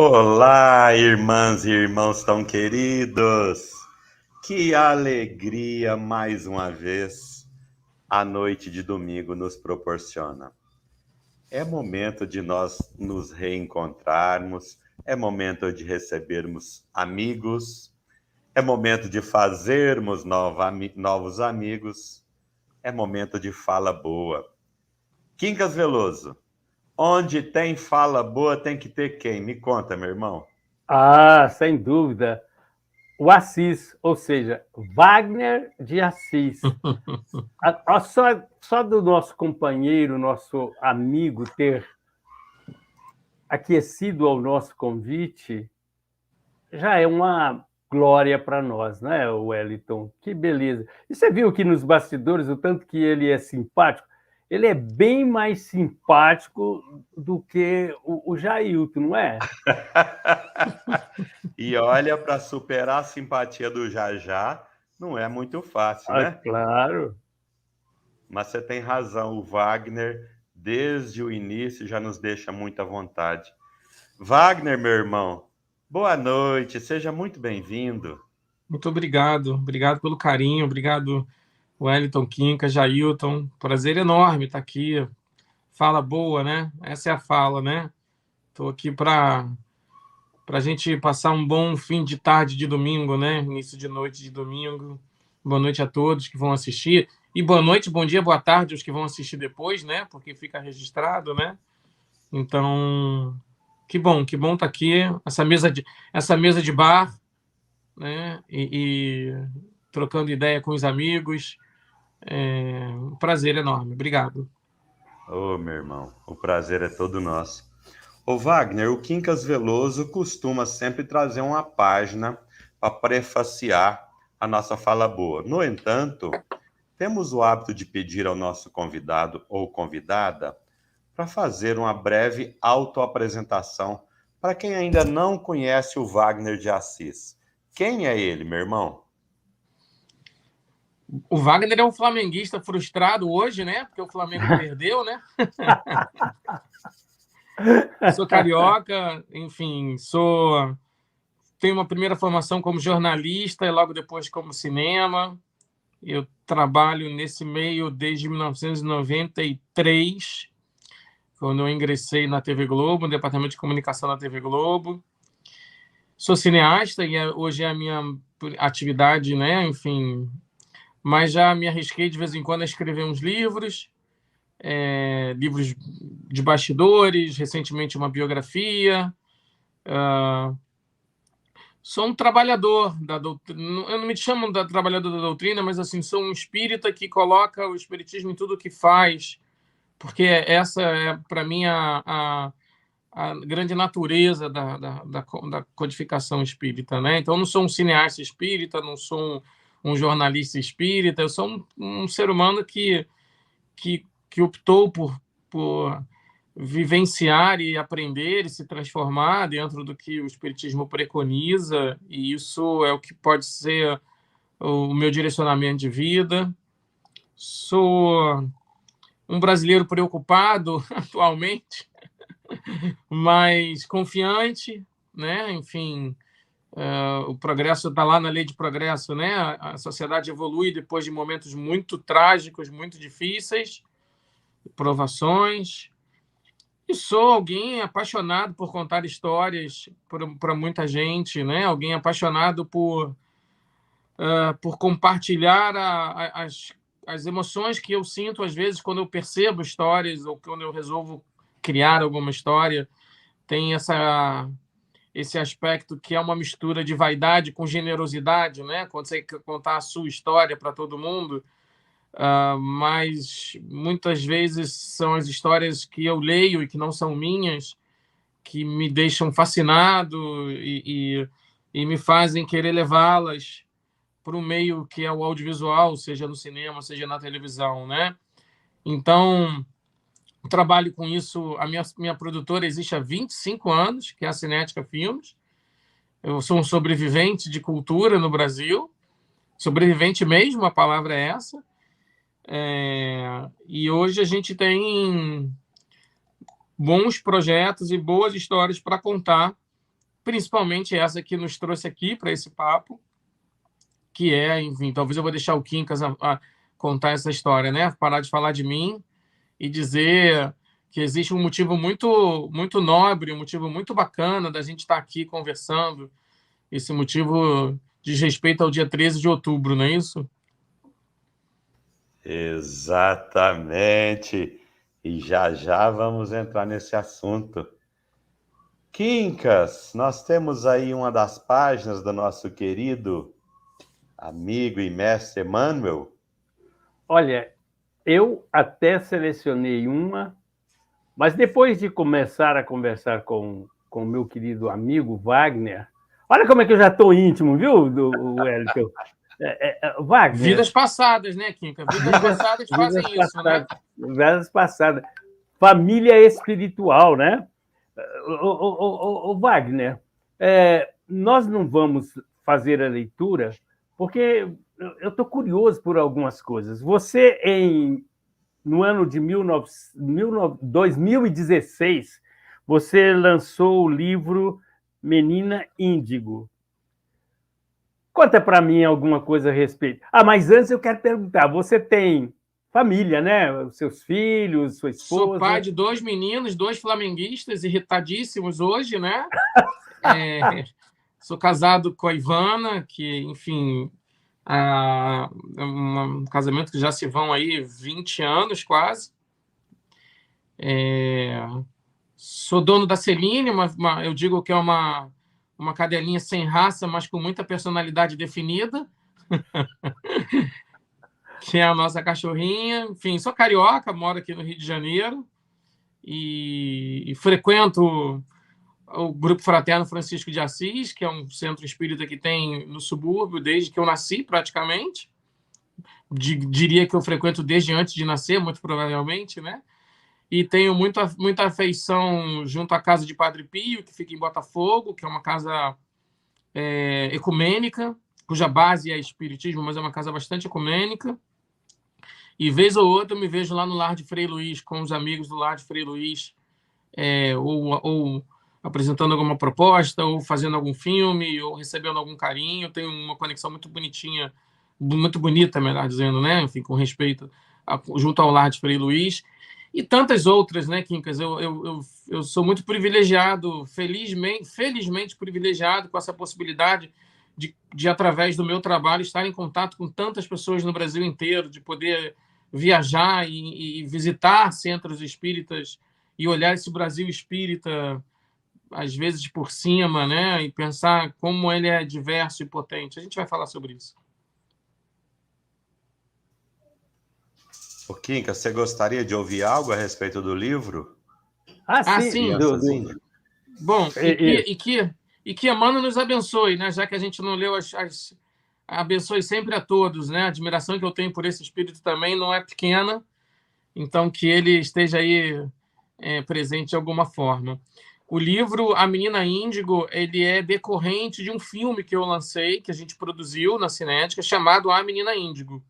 Olá, irmãs e irmãos tão queridos! Que alegria mais uma vez a noite de domingo nos proporciona. É momento de nós nos reencontrarmos, é momento de recebermos amigos, é momento de fazermos novos amigos, é momento de fala boa. Quincas Veloso, onde tem fala boa tem que ter quem? Me conta, meu irmão. Sem dúvida. O Assis, ou seja, Wagner de Assis. Só do nosso companheiro, nosso amigo, ter aquecido ao nosso convite, já é uma glória para nós, né, Wellington? Que beleza. E você viu que nos bastidores, o tanto que ele é simpático, ele é bem mais simpático do que o Jailton, não é? E olha, para superar a simpatia do Jajá, não é muito fácil, né? Claro. Mas você tem razão, o Wagner, desde o início, já nos deixa muito à vontade. Wagner, meu irmão, boa noite, seja muito bem-vindo. Muito obrigado. Obrigado pelo carinho. Obrigado, Wellington, Quinca, Jailton. Prazer enorme estar aqui. Fala boa, né? Essa é a fala, né? Estou aqui para a gente passar um bom fim de tarde de domingo, né? Início de noite de domingo. Boa noite a todos que vão assistir. E boa noite, bom dia, boa tarde aos que vão assistir depois, né? Porque fica registrado, né? Então, que bom estar aqui. Essa mesa de bar, né? E trocando ideia com os amigos. Um prazer enorme. Obrigado. Ô, meu irmão, o prazer é todo nosso. Ô, Wagner, o Quincas Veloso costuma sempre trazer uma página para prefaciar a nossa fala boa. No entanto, temos o hábito de pedir ao nosso convidado ou convidada para fazer uma breve autoapresentação para quem ainda não conhece o Wagner de Assis. Quem é ele, meu irmão? O Wagner é um flamenguista frustrado hoje, né? Porque o Flamengo perdeu, né? Sou carioca, enfim, tenho uma primeira formação como jornalista e logo depois como cinema. Eu trabalho nesse meio desde 1993, quando eu ingressei na TV Globo, no departamento de comunicação da TV Globo. Sou cineasta e hoje é a minha atividade, né? Enfim, mas já me arrisquei de vez em quando a escrever uns livros, livros de bastidores, recentemente uma biografia. Sou um trabalhador da doutrina. Eu não me chamo de trabalhador da doutrina, mas assim, sou um espírita que coloca o espiritismo em tudo que faz, porque essa é, para mim, a grande natureza da codificação espírita, né? Então, eu não sou um cineasta espírita, não sou um jornalista espírita, eu sou um ser humano que optou por vivenciar e aprender e se transformar dentro do que o espiritismo preconiza, e isso é o que pode ser o meu direcionamento de vida. Sou um brasileiro preocupado atualmente, mas confiante, né? Enfim, o progresso está lá na lei de progresso, né? A sociedade evolui depois de momentos muito trágicos, muito difíceis, provações. E sou alguém apaixonado por contar histórias para muita gente, né? Alguém apaixonado por compartilhar as emoções que eu sinto, às vezes, quando eu percebo histórias ou quando eu resolvo criar alguma história. Tem esse aspecto que é uma mistura de vaidade com generosidade, né? Quando você quer contar a sua história para todo mundo, mas muitas vezes são as histórias que eu leio e que não são minhas que me deixam fascinado e me fazem querer levá-las para o meio que é o audiovisual, seja no cinema, seja na televisão, né? Então, trabalho com isso. A minha produtora existe há 25 anos, que é a Cinética Filmes. Eu sou um sobrevivente de cultura no Brasil, sobrevivente mesmo, a palavra é essa. E hoje a gente tem bons projetos e boas histórias para contar principalmente essa que nos trouxe aqui para esse papo, que é, enfim, talvez eu vou deixar o Quincas a contar essa história, né? Parar de falar de mim e dizer que existe um motivo muito, muito nobre, um motivo muito bacana da gente estar aqui conversando. Esse motivo diz respeito ao dia 13 de outubro, não é isso? Exatamente. E já já vamos entrar nesse assunto. Quincas, nós temos aí uma das páginas do nosso querido amigo e mestre Emmanuel. Olha, eu até selecionei uma, mas depois de começar a conversar com o meu querido amigo Wagner, olha como é que eu já estou íntimo, viu, do Wellington? Wagner. Vidas passadas, né, Quinca? Vidas passadas fazem isso, né? Vidas passadas. Família espiritual, né? O Wagner, nós não vamos fazer a leitura porque eu estou curioso por algumas coisas. Você, no ano de 2016, você lançou o livro Menina Índigo. Conta para mim alguma coisa a respeito. Mas antes eu quero perguntar, você tem família, né? Os seus filhos, sua esposa? Sou pai de 2 meninos, 2 flamenguistas, irritadíssimos hoje, né? Sou casado com a Ivana, que, enfim, um casamento que já se vão aí 20 anos quase. Sou dono da Celine, eu digo que é uma cadelinha sem raça, mas com muita personalidade definida. Que é a nossa cachorrinha. Enfim, sou carioca, moro aqui no Rio de Janeiro e frequento o Grupo Fraterno Francisco de Assis, que é um centro espírita que tem no subúrbio desde que eu nasci, praticamente. Diria que eu frequento desde antes de nascer, muito provavelmente, né? E tenho muita afeição junto à Casa de Padre Pio, que fica em Botafogo, que é uma casa ecumênica, cuja base é espiritismo, mas é uma casa bastante ecumênica. E vez ou outra eu me vejo lá no Lar de Frei Luís, com os amigos do Lar de Frei Luís, ou apresentando alguma proposta, ou fazendo algum filme, ou recebendo algum carinho. Eu tenho uma conexão muito bonitinha, muito bonita, melhor dizendo, né? Enfim, com respeito junto ao Lar de Frei Luís. E tantas outras, né, Quincas? Eu sou muito privilegiado, felizmente privilegiado com essa possibilidade de, através do meu trabalho, estar em contato com tantas pessoas no Brasil inteiro, de poder viajar e visitar centros espíritas e olhar esse Brasil espírita, às vezes por cima, né, e pensar como ele é diverso e potente. A gente vai falar sobre isso. Ô, Quincas, você gostaria de ouvir algo a respeito do livro? Sim. Bom, e que Emmanuel nos abençoe, né? Já que a gente não leu abençoe sempre a todos, né? A admiração que eu tenho por esse espírito também não é pequena, então que ele esteja aí presente de alguma forma. O livro A Menina Índigo, ele é decorrente de um filme que eu lancei, que a gente produziu na Cinética, chamado A Menina Índigo.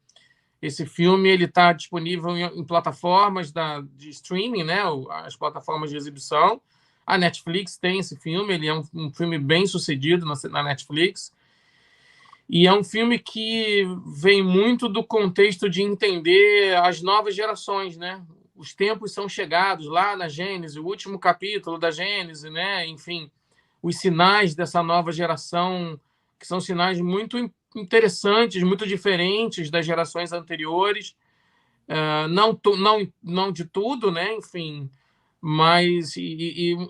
Esse filme ele está disponível em plataformas de streaming, né? As plataformas de exibição. A Netflix tem esse filme, ele é um filme bem sucedido na Netflix. E é um filme que vem muito do contexto de entender as novas gerações, né? Os tempos são chegados lá na Gênese, o último capítulo da Gênese, né? Enfim, os sinais dessa nova geração, que são sinais muito interessantes, muito diferentes das gerações anteriores. Não de tudo, né? Enfim, mas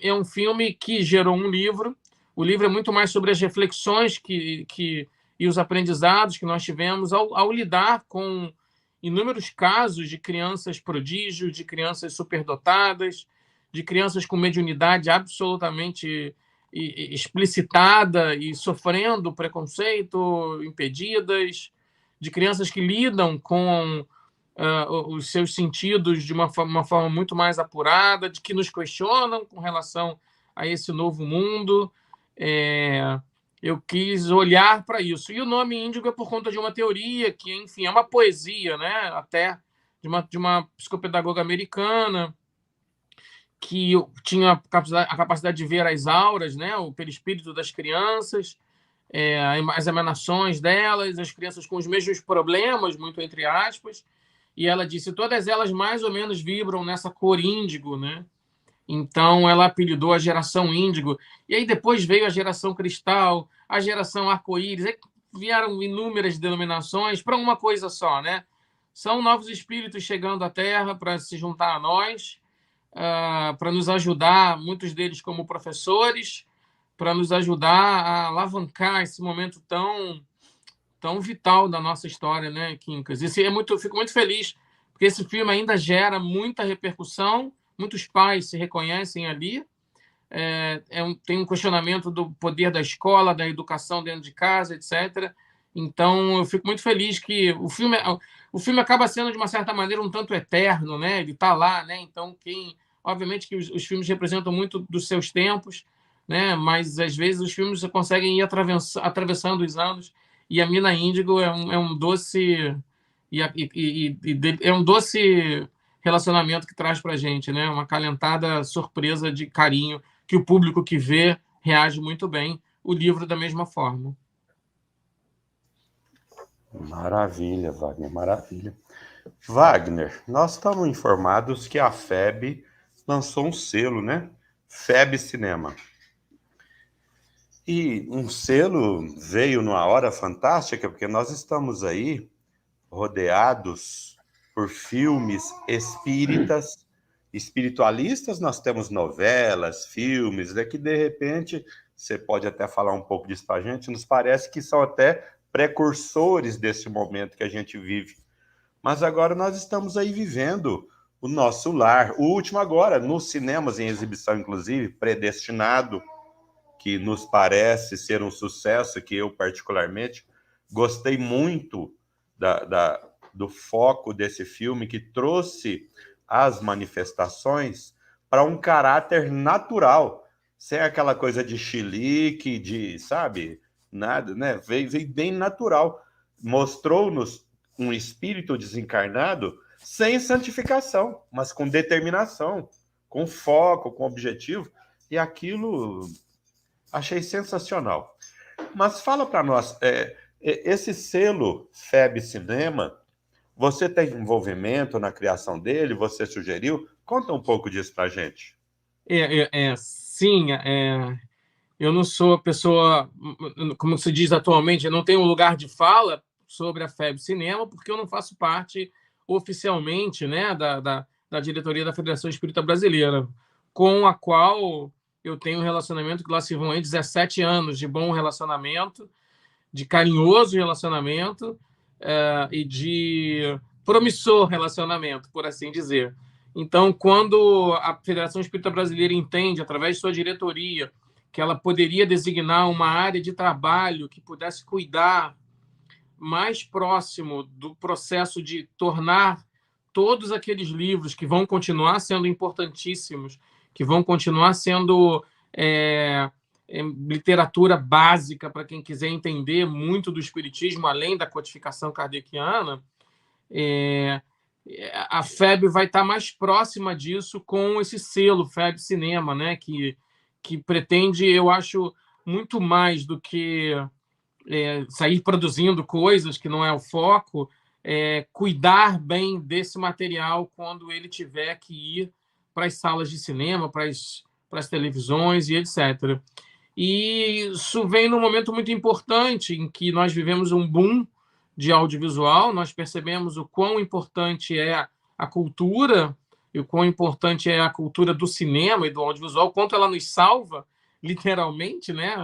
é um filme que gerou um livro. O livro é muito mais sobre as reflexões e os aprendizados que nós tivemos ao lidar com inúmeros casos de crianças prodígios, de crianças superdotadas, de crianças com mediunidade absolutamente explicitada e sofrendo preconceito, impedidas, de crianças que lidam com os seus sentidos de uma forma muito mais apurada, de que nos questionam com relação a esse novo mundo. Eu quis olhar para isso. E o nome Índigo é por conta de uma teoria que, enfim, é uma poesia, né? Até de uma psicopedagoga americana, que tinha a capacidade de ver as auras, né, o perispírito das crianças, as emanações delas, as crianças com os mesmos problemas, muito entre aspas, e ela disse, todas elas mais ou menos vibram nessa cor índigo, né? Então, ela apelidou a geração índigo. E aí depois veio a geração cristal, a geração arco-íris. Aí vieram inúmeras denominações para uma coisa só, né? São novos espíritos chegando à Terra para se juntar a nós, para nos ajudar, muitos deles como professores, para nos ajudar a alavancar esse momento tão vital da nossa história, né, Quincas? Eu fico muito feliz, porque esse filme ainda gera muita repercussão, muitos pais se reconhecem ali, tem um questionamento do poder da escola, da educação dentro de casa, etc. Então, eu fico muito feliz que o filme acaba sendo, de uma certa maneira, um tanto eterno, né? Ele está lá, né? Então, obviamente que os filmes representam muito dos seus tempos, né? Mas, às vezes, os filmes conseguem ir atravessando os anos, e a Mina Índigo é um doce... é um doce relacionamento que traz para a gente, né? Uma calentada surpresa de carinho, que o público que vê reage muito bem. O livro, da mesma forma. Maravilha, Wagner, maravilha. Wagner, nós estamos informados que a FEB lançou um selo, né? FEB Cinema. E um selo veio numa hora fantástica, porque nós estamos aí rodeados por filmes espíritas, espiritualistas. Nós temos novelas, filmes, que de repente, você pode até falar um pouco disso para a gente, nos parece que são até precursores desse momento que a gente vive. Mas agora nós estamos aí vivendo o nosso lar. O último agora, nos cinemas em exibição, inclusive, Predestinado, que nos parece ser um sucesso, que eu particularmente gostei muito do foco desse filme, que trouxe as manifestações para um caráter natural, sem aquela coisa de chilique, sabe, nada, né? Veio bem natural. Mostrou-nos um espírito desencarnado sem santificação, mas com determinação, com foco, com objetivo, e aquilo achei sensacional. Mas fala para nós, esse selo FEB Cinema, você tem envolvimento na criação dele? Você sugeriu? Conta um pouco disso para a gente. Sim, eu não sou a pessoa, como se diz atualmente, eu não tenho um lugar de fala sobre a FEB Cinema, porque eu não faço parte oficialmente, né, da diretoria da Federação Espírita Brasileira, com a qual eu tenho um relacionamento que lá se vão 17 anos de bom relacionamento, de carinhoso relacionamento e de promissor relacionamento, por assim dizer. Então, quando a Federação Espírita Brasileira entende, através de sua diretoria, que ela poderia designar uma área de trabalho que pudesse cuidar mais próximo do processo de tornar todos aqueles livros que vão continuar sendo importantíssimos, que vão continuar sendo literatura básica para quem quiser entender muito do espiritismo, além da codificação kardeciana, a FEB vai estar mais próxima disso com esse selo FEB Cinema, né, que pretende, eu acho, muito mais do que sair produzindo coisas que não é o foco, cuidar bem desse material quando ele tiver que ir para as salas de cinema, para as televisões e etc. E isso vem num momento muito importante em que nós vivemos um boom de audiovisual, nós percebemos o quão importante é a cultura e o quão importante é a cultura do cinema e do audiovisual, quanto ela nos salva, literalmente, né,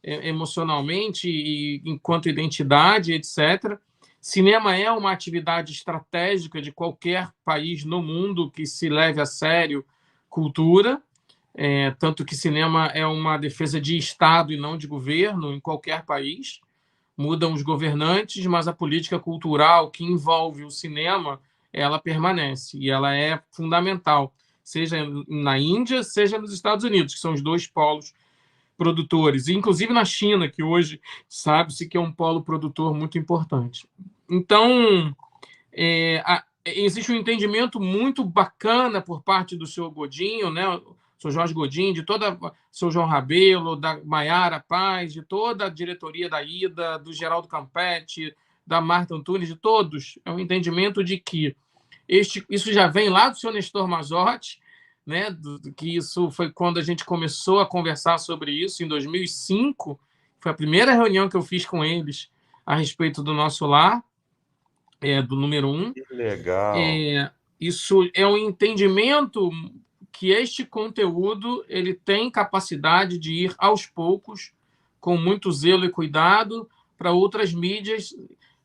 emocionalmente e enquanto identidade, etc. Cinema é uma atividade estratégica de qualquer país no mundo que se leve a sério cultura, tanto que cinema é uma defesa de Estado e não de governo em qualquer país. Mudam os governantes, mas a política cultural que envolve o cinema, ela permanece e ela é fundamental, seja na Índia, seja nos Estados Unidos, que são os dois polos produtores, inclusive na China, que hoje sabe-se que é um polo produtor muito importante. Então, existe um entendimento muito bacana por parte do senhor Godinho, né? O senhor Jorge Godinho, de toda o senhor João Rabelo, da Maiara Paz, de toda a diretoria da IDA, do Geraldo Campetti, da Marta Antunes, de todos. É um entendimento de que isso já vem lá do senhor Nestor Mazotti, né? Que isso foi quando a gente começou a conversar sobre isso, em 2005. Foi a primeira reunião que eu fiz com eles a respeito do Nosso Lar, do número 1. Que legal. Isso é um entendimento que este conteúdo ele tem capacidade de ir aos poucos, com muito zelo e cuidado, para outras mídias,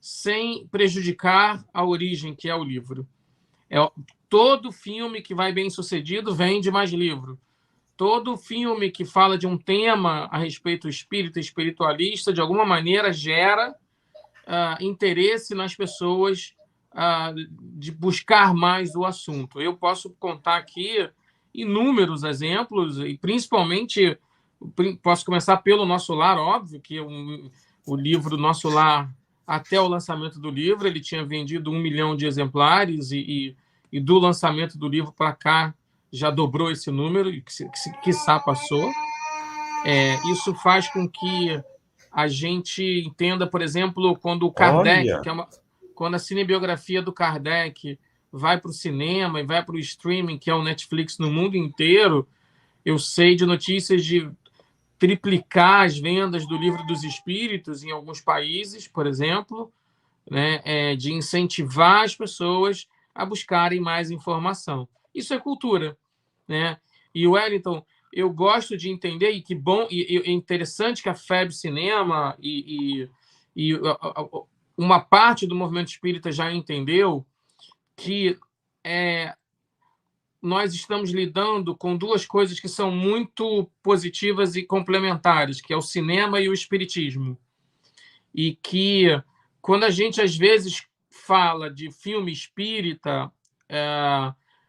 sem prejudicar a origem, que é o livro. Todo filme que vai bem sucedido vende mais livro. Todo filme que fala de um tema a respeito espírita e espiritualista, de alguma maneira, gera interesse nas pessoas de buscar mais o assunto. Eu posso contar aqui inúmeros exemplos, e principalmente posso começar pelo Nosso Lar, óbvio, que o livro Nosso Lar, até o lançamento do livro, ele tinha vendido 1 milhão de exemplares, e do lançamento do livro para cá já dobrou esse número, e quiçá passou. Isso faz com que a gente entenda, por exemplo, quando o Kardec, quando a cinebiografia do Kardec vai para o cinema e vai para o streaming, que é o Netflix no mundo inteiro, eu sei de notícias de triplicar as vendas do Livro dos Espíritos em alguns países, por exemplo, né, de incentivar as pessoas a buscarem mais informação. Isso é cultura, né? E, Wellington, eu gosto de entender, e que bom, e é interessante que a FEB Cinema e uma parte do movimento espírita já entendeu que nós estamos lidando com duas coisas que são muito positivas e complementares, que é o cinema e o espiritismo. E que, quando a gente, às vezes, fala de filme espírita,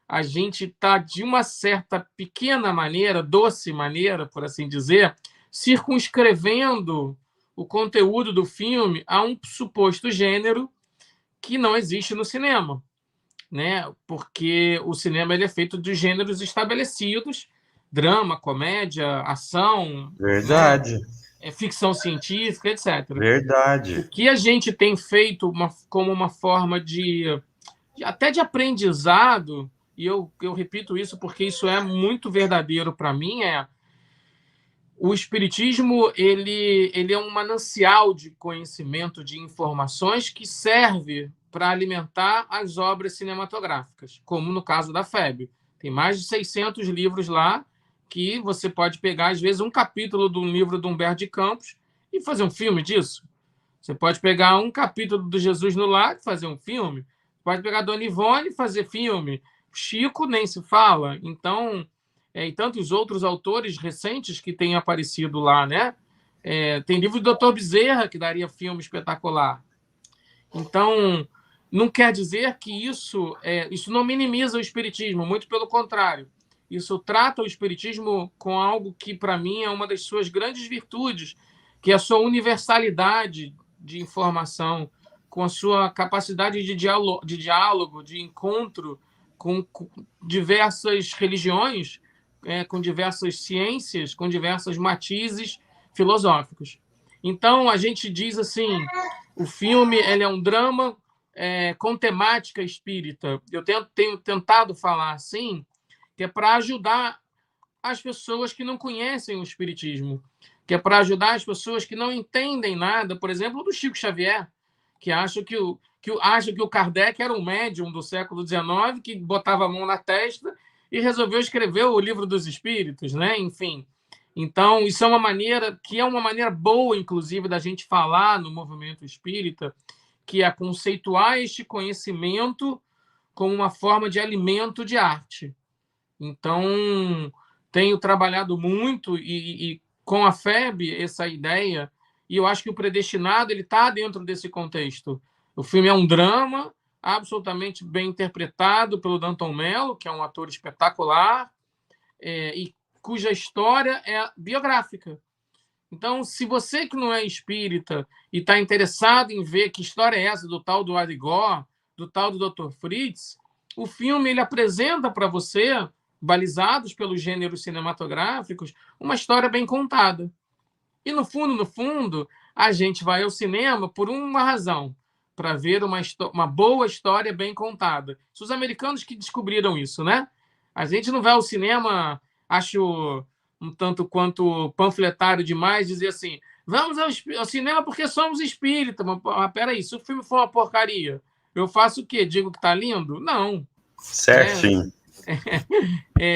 a gente está, de uma certa pequena maneira, doce maneira, por assim dizer, circunscrevendo o conteúdo do filme a um suposto gênero que não existe no cinema, né? Porque o cinema ele é feito de gêneros estabelecidos: drama, comédia, ação, Verdade. né? Ficção científica, etc. Verdade. O que a gente tem feito como uma forma até de aprendizado, e eu repito isso porque isso é muito verdadeiro para mim, o espiritismo ele é um manancial de conhecimento, de informações que serve para alimentar as obras cinematográficas, como no caso da FEB. Tem mais de 600 livros lá que você pode pegar, às vezes, um capítulo de um livro do Humberto de Campos e fazer um filme disso. Você pode pegar um capítulo do Jesus no Lar e fazer um filme. Pode pegar Dona Ivone e fazer filme. Chico nem se fala. Então, e tantos outros autores recentes que têm aparecido lá, né? Tem livro do Dr. Bezerra, que daria filme espetacular. Então, não quer dizer que isso não minimiza o espiritismo, muito pelo contrário. Isso trata o espiritismo com algo que, para mim, é uma das suas grandes virtudes, que é a sua universalidade de informação, com a sua capacidade de diálogo, de encontro com diversas religiões, com diversas ciências, com diversos matizes filosóficos. Então, a gente diz assim, o filme ele é um drama com temática espírita. Eu tenho tentado falar assim, que é para ajudar as pessoas que não conhecem o espiritismo, que é para ajudar as pessoas que não entendem nada, por exemplo, do Chico Xavier, que acha que o Kardec era um médium do século XIX que botava a mão na testa e resolveu escrever o Livro dos Espíritos, né? Enfim. Então, isso é uma maneira boa, inclusive, da gente falar no movimento espírita, que é conceituar este conhecimento como uma forma de alimento de arte. Então, tenho trabalhado muito e com a FEB essa ideia, e eu acho que o Predestinado está dentro desse contexto. O filme é um drama absolutamente bem interpretado pelo Danton Mello, que é um ator espetacular, e cuja história é biográfica. Então, se você que não é espírita e está interessado em ver que história é essa do tal do Arigó, do tal do Dr. Fritz, o filme ele apresenta para você, balizados pelos gêneros cinematográficos, uma história bem contada. E, no fundo, a gente vai ao cinema por uma razão, para ver uma boa história bem contada. São os americanos que descobriram isso, né? A gente não vai ao cinema, acho um tanto quanto panfletário demais, dizer assim, vamos ao cinema porque somos espíritas. Mas peraí, se o filme for uma porcaria, eu faço o quê? Digo que tá lindo? Não. Certinho.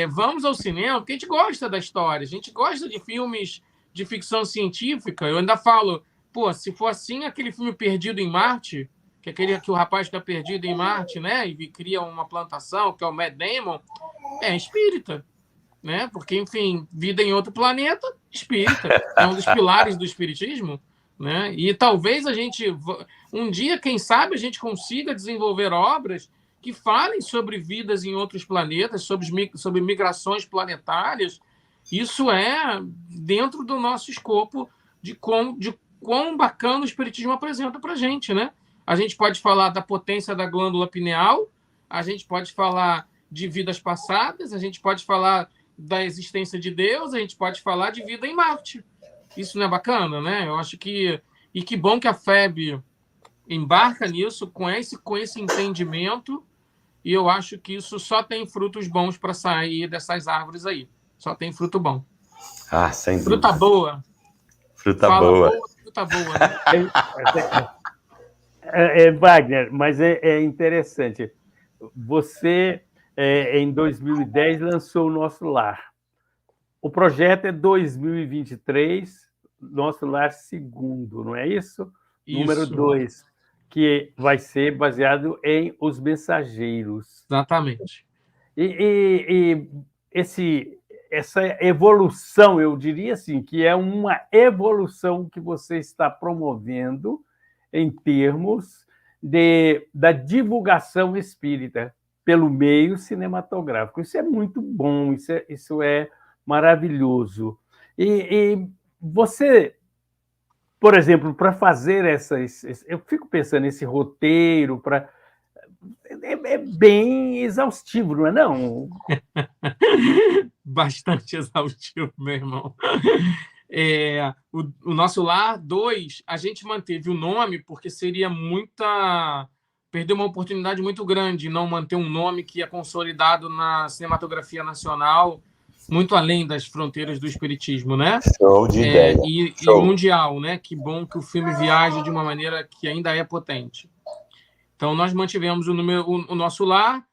Vamos ao cinema porque a gente gosta da história, a gente gosta de filmes de ficção científica. Eu ainda falo, pô, se for assim, aquele filme Perdido em Marte, que é aquele que o rapaz está perdido em Marte, né, e cria uma plantação, que é o Matt Damon, é espírita, né? Porque, enfim, vida em outro planeta, espírita, é um dos pilares do espiritismo, né? E talvez a gente, um dia, quem sabe, a gente consiga desenvolver obras que falem sobre vidas em outros planetas, sobre migrações planetárias. Isso é dentro do nosso escopo de quão bacana o espiritismo apresenta para a gente, né? A gente pode falar da potência da glândula pineal, a gente pode falar de vidas passadas, a gente pode falar da existência de Deus, a gente pode falar de vida em Marte. Isso não é bacana, né? Eu acho que... E que bom que a FEB embarca nisso com esse entendimento, e eu acho que isso só tem frutos bons para sair dessas árvores aí. Só tem fruto bom. Ah, sem Fruta dúvida. boa. Fruta Fala boa. fruta boa, né? Wagner, mas é interessante. Você, em 2010, lançou o Nosso Lar. O projeto é 2023, Nosso Lar segundo, não é isso? Isso. Número 2, que vai ser baseado em Os Mensageiros. Exatamente. E essa evolução, eu diria assim, que é uma evolução que você está promovendo em termos da divulgação espírita pelo meio cinematográfico. Isso é muito bom, isso é maravilhoso. E você, por exemplo, para fazer eu fico pensando nesse roteiro, é bem exaustivo, não é não? Bastante exaustivo, meu irmão. O Nosso Lar 2, a gente manteve o nome porque seria perder uma oportunidade muito grande não manter um nome que é consolidado na cinematografia nacional, muito além das fronteiras do espiritismo, né? Show de ideia. E mundial, né? Que bom que o filme viaja de uma maneira que ainda é potente. Então, nós mantivemos o Nosso Lar.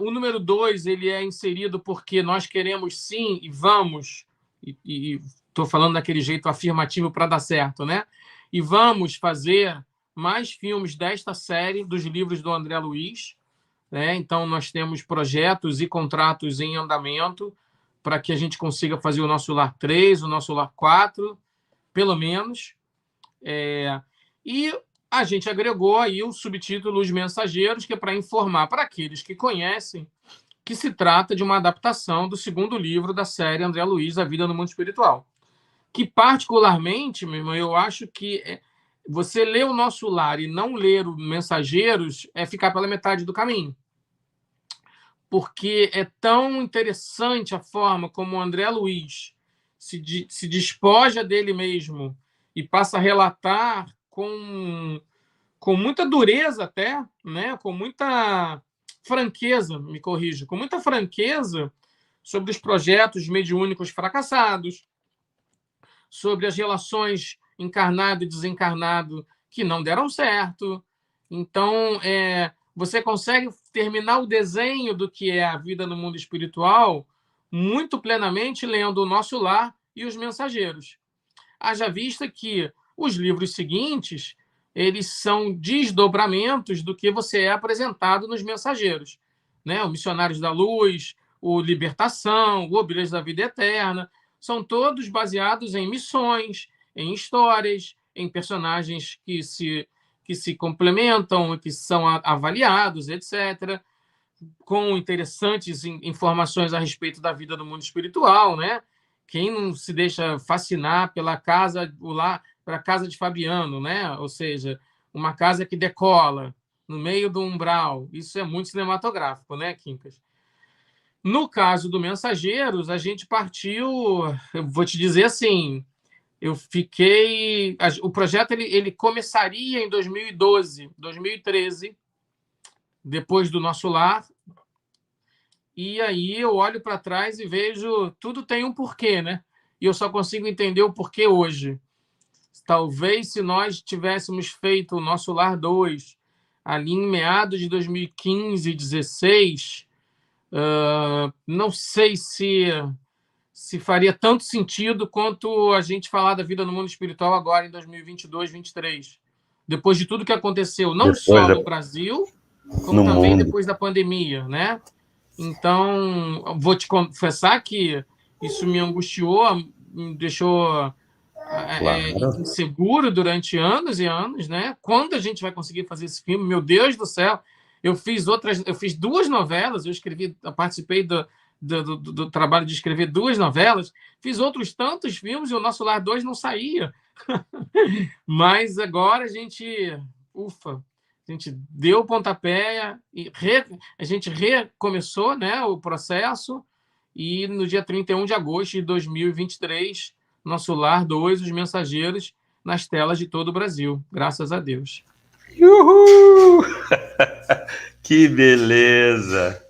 O número 2 ele é inserido porque nós queremos sim e vamos, e estou falando daquele jeito afirmativo para dar certo, né? E vamos fazer mais filmes desta série dos livros do André Luiz, né? Então, nós temos projetos e contratos em andamento para que a gente consiga fazer o Nosso Lar 3, o Nosso Lar 4, pelo menos. E a gente agregou aí o subtítulo Os Mensageiros, que é para informar para aqueles que conhecem que se trata de uma adaptação do segundo livro da série André Luiz, A Vida no Mundo Espiritual. Que, particularmente, meu irmão, eu acho que você ler o Nosso Lar e não ler o Mensageiros é ficar pela metade do caminho. Porque é tão interessante a forma como o André Luiz se despoja dele mesmo e passa a relatar com muita dureza até, né? Com muita franqueza, me corrija, com muita franqueza sobre os projetos mediúnicos fracassados, sobre as relações encarnado e desencarnado que não deram certo. Então, você consegue terminar o desenho do que é a vida no mundo espiritual muito plenamente lendo o Nosso Lar e Os Mensageiros. Haja vista que os livros seguintes eles são desdobramentos do que você é apresentado nos Mensageiros, né? O Missionários da Luz, o Libertação, o Obreiros da Vida Eterna, são todos baseados em missões, em histórias, em personagens que se complementam, que são avaliados, etc., com interessantes informações a respeito da vida do mundo espiritual, né? Quem não se deixa fascinar pela casa de Fabiano, né? Ou seja, uma casa que decola, no meio do umbral. Isso é muito cinematográfico, né, Quincas? No caso do Mensageiros, a gente partiu, eu vou te dizer assim, o projeto ele começaria em 2012, 2013, depois do Nosso Lar, e aí eu olho para trás e vejo, tudo tem um porquê, né? E eu só consigo entender o porquê hoje. Talvez se nós tivéssemos feito o Nosso Lar 2 ali em meados de 2015, 2016, não sei se faria tanto sentido quanto a gente falar da vida no mundo espiritual agora em 2022, 2023. Depois de tudo que aconteceu, não só no Brasil, como também depois da pandemia, né? Então, vou te confessar que isso me angustiou, me deixou inseguro durante anos e anos, né? Quando a gente vai conseguir fazer esse filme? Meu Deus do céu! Eu fiz 2 novelas, eu participei do trabalho de escrever 2 novelas, fiz outros tantos filmes e o Nosso Lar 2 não saía. Mas agora ufa, a gente deu o pontapé e a gente recomeçou, né, o processo, e no dia 31 de agosto de 2023, Nosso Lar 2, Os Mensageiros, nas telas de todo o Brasil, graças a Deus. Uhul! Que beleza!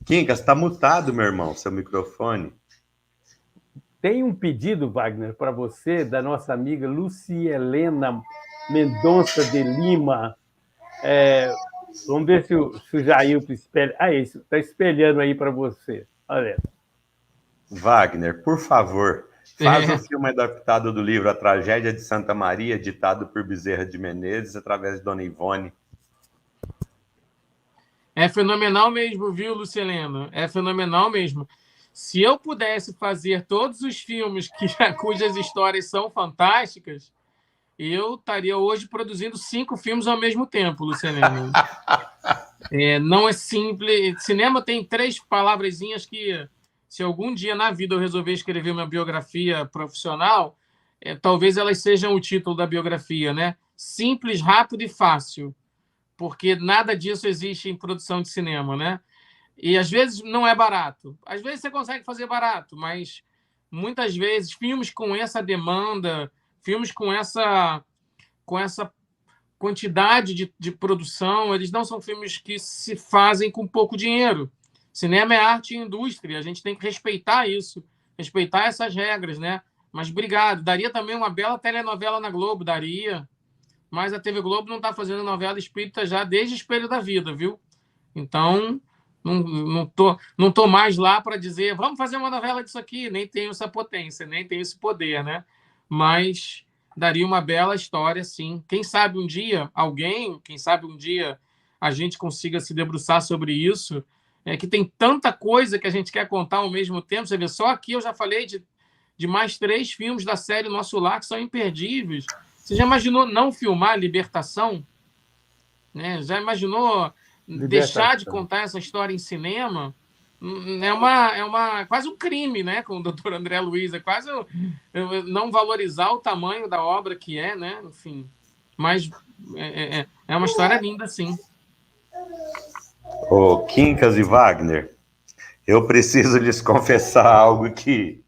Quincas, está mutado, meu irmão, seu microfone. Tem um pedido, Wagner, para você, da nossa amiga Lucielena Mendonça de Lima. Vamos ver se o Jailton espelha. Isso, está espelhando aí para você. Olha. Wagner, por favor, faz um filme adaptado do livro A Tragédia de Santa Maria, ditado por Bezerra de Menezes, através de Dona Ivone. É fenomenal mesmo, viu, Lucielena? É fenomenal mesmo. Se eu pudesse fazer todos os filmes cujas histórias são fantásticas, eu estaria hoje produzindo 5 filmes ao mesmo tempo, Lucielena. Não é simples. Cinema tem 3 palavrezinhas que, se algum dia na vida eu resolver escrever uma biografia profissional, talvez elas sejam o título da biografia, né? Simples, rápido e fácil. Porque nada disso existe em produção de cinema, né? E às vezes não é barato. Às vezes você consegue fazer barato, mas muitas vezes filmes com essa demanda, filmes com essa quantidade de produção, eles não são filmes que se fazem com pouco dinheiro. Cinema é arte e indústria, a gente tem que respeitar isso, respeitar essas regras, né? Mas obrigado. Daria também uma bela telenovela na Globo, daria. Mas a TV Globo não está fazendo novela espírita já desde Espelho da Vida, viu? Então, não tô mais lá para dizer vamos fazer uma novela disso aqui. Nem tenho essa potência, nem tenho esse poder, né? Mas daria uma bela história, sim. Quem sabe um dia a gente consiga se debruçar sobre isso. Que tem tanta coisa que a gente quer contar ao mesmo tempo. Você vê, só aqui eu já falei de mais 3 filmes da série Nosso Lar que são imperdíveis. Você já imaginou não filmar Libertação? Né? Já imaginou deixar de contar essa história em cinema? É quase um crime, né? Com o Dr. André Luiz. É quase não valorizar o tamanho da obra que é, né? Enfim. Mas é uma história linda, sim. Ô, Quincas e Wagner, eu preciso lhes confessar algo que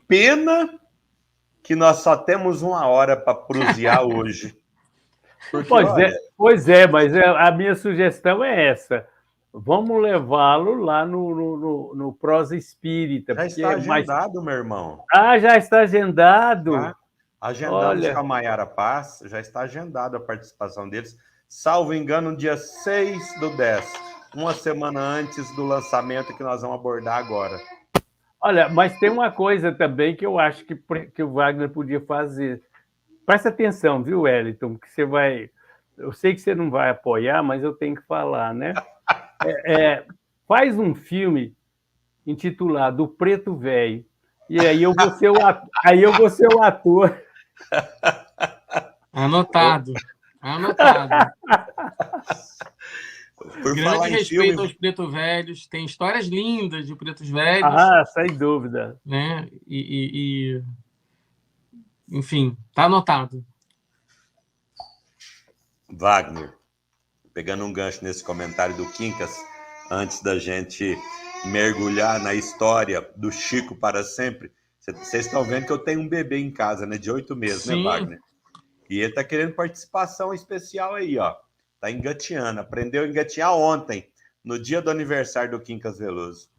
pena que nós só temos 1 hora para prosear hoje. Porque, pois é, mas a minha sugestão é essa. Vamos levá-lo lá no Prosa Espírita. Já está agendado, meu irmão. Já está agendado? Tá. Agendamos com a Maiara Paz, já está agendado a participação deles. Salvo engano, dia 6/10, uma semana antes do lançamento que nós vamos abordar agora. Olha, mas tem uma coisa também que eu acho que o Wagner podia fazer. Presta atenção, viu, Wellington? Que você vai... Eu sei que você não vai apoiar, mas eu tenho que falar, né? Faz um filme intitulado O Preto Velho. E aí eu vou ser o ator. Anotado. Por grande respeito aos pretos velhos. Tem histórias lindas de pretos velhos. Sem dúvida. Né? Enfim, tá anotado. Wagner, pegando um gancho nesse comentário do Quincas, antes da gente mergulhar na história do Chico para sempre, vocês estão vendo que eu tenho um bebê em casa, né, de 8 meses, Sim. né, Wagner? E ele tá querendo participação especial aí, ó. Tá engateando, aprendeu a engatear ontem, no dia do aniversário do Quincas Veloso.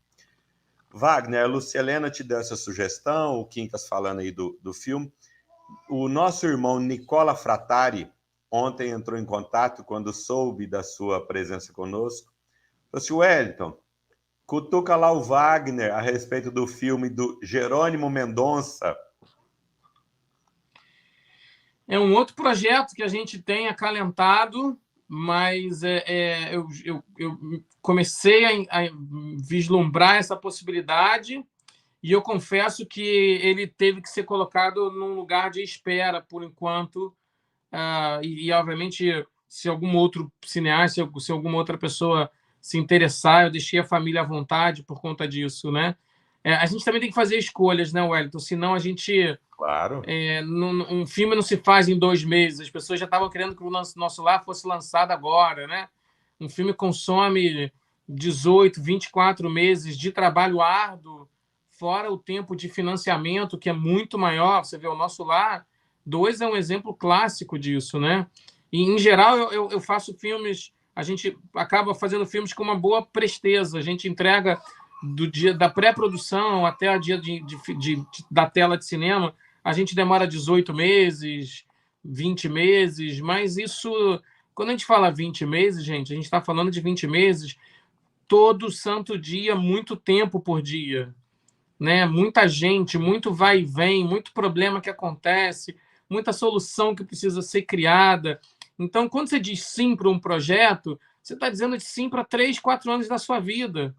Wagner, a Lucielena te deu essa sugestão, o Quincas falando aí do filme. O nosso irmão Nicola Fratari ontem entrou em contato quando soube da sua presença conosco. Falou assim, Wellington, cutuca lá o Wagner a respeito do filme do Jerônimo Mendonça. É um outro projeto que a gente tem acalentado, mas eu comecei a vislumbrar essa possibilidade e eu confesso que ele teve que ser colocado num lugar de espera por enquanto. Obviamente, se algum outro cineasta, se alguma outra pessoa se interessar, eu deixei a família à vontade por conta disso, né? A gente também tem que fazer escolhas, né, Wellington? Senão a gente... Claro. Um filme não se faz em 2 meses. As pessoas já estavam querendo que o Nosso Lar fosse lançado agora, né? Um filme consome 18, 24 meses de trabalho árduo, fora o tempo de financiamento, que é muito maior. Você vê, o Nosso Lar 2 é um exemplo clássico disso, né? E, em geral, eu faço filmes... A gente acaba fazendo filmes com uma boa presteza. A gente entrega do dia da pré-produção até o dia da tela de cinema. A gente demora 18 meses, 20 meses, mas isso... Quando a gente fala 20 meses, gente, a gente está falando de 20 meses todo santo dia, muito tempo por dia, né? Muita gente, muito vai e vem, muito problema que acontece, muita solução que precisa ser criada. Então, quando você diz sim para um projeto, você está dizendo sim para 3, 4 anos da sua vida.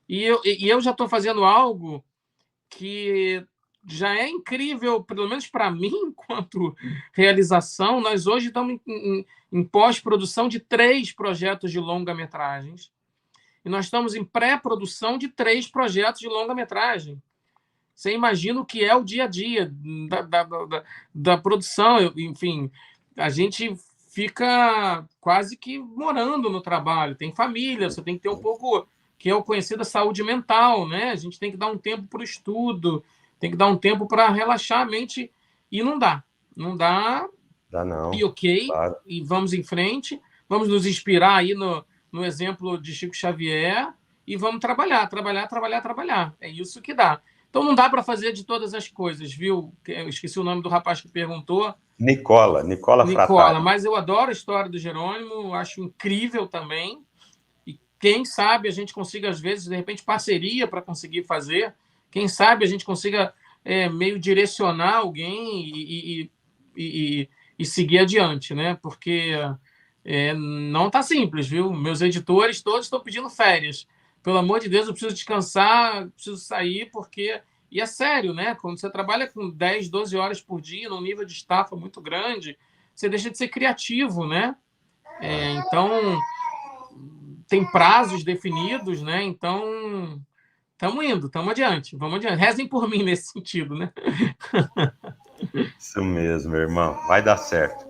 E eu já estou fazendo algo que já é incrível, pelo menos para mim, enquanto realização. Nós hoje estamos em pós-produção de 3 projetos de longa-metragens. E nós estamos em pré-produção de 3 projetos de longa-metragem. Você imagina o que é o dia a dia da produção. Enfim, a gente fica quase que morando no trabalho. Tem família, você tem que ter um pouco, que é o conhecido saúde mental, né? A gente tem que dar um tempo para o estudo, tem que dar um tempo para relaxar a mente, e não dá. Não dá. Dá não. E ok, Claro. e vamos em frente, vamos nos inspirar aí no exemplo de Chico Xavier e vamos trabalhar. É isso que dá. Então não dá para fazer de todas as coisas, viu? Eu esqueci o nome do rapaz que perguntou. Nicola Fratari. Mas eu adoro a história do Jerônimo, acho incrível também. E quem sabe a gente consiga, às vezes, de repente, parceria para conseguir fazer. Quem sabe a gente consiga meio direcionar alguém e seguir adiante, né? Porque não está simples, viu? Meus editores todos estão pedindo férias. Pelo amor de Deus, eu preciso descansar, preciso sair, porque... E é sério, né? Quando você trabalha com 10, 12 horas por dia, num nível de estafa muito grande, você deixa de ser criativo, né? Então, tem prazos definidos, né? Então, estamos adiante, vamos adiante. Rezem por mim nesse sentido, né? Isso mesmo, irmão. Vai dar certo.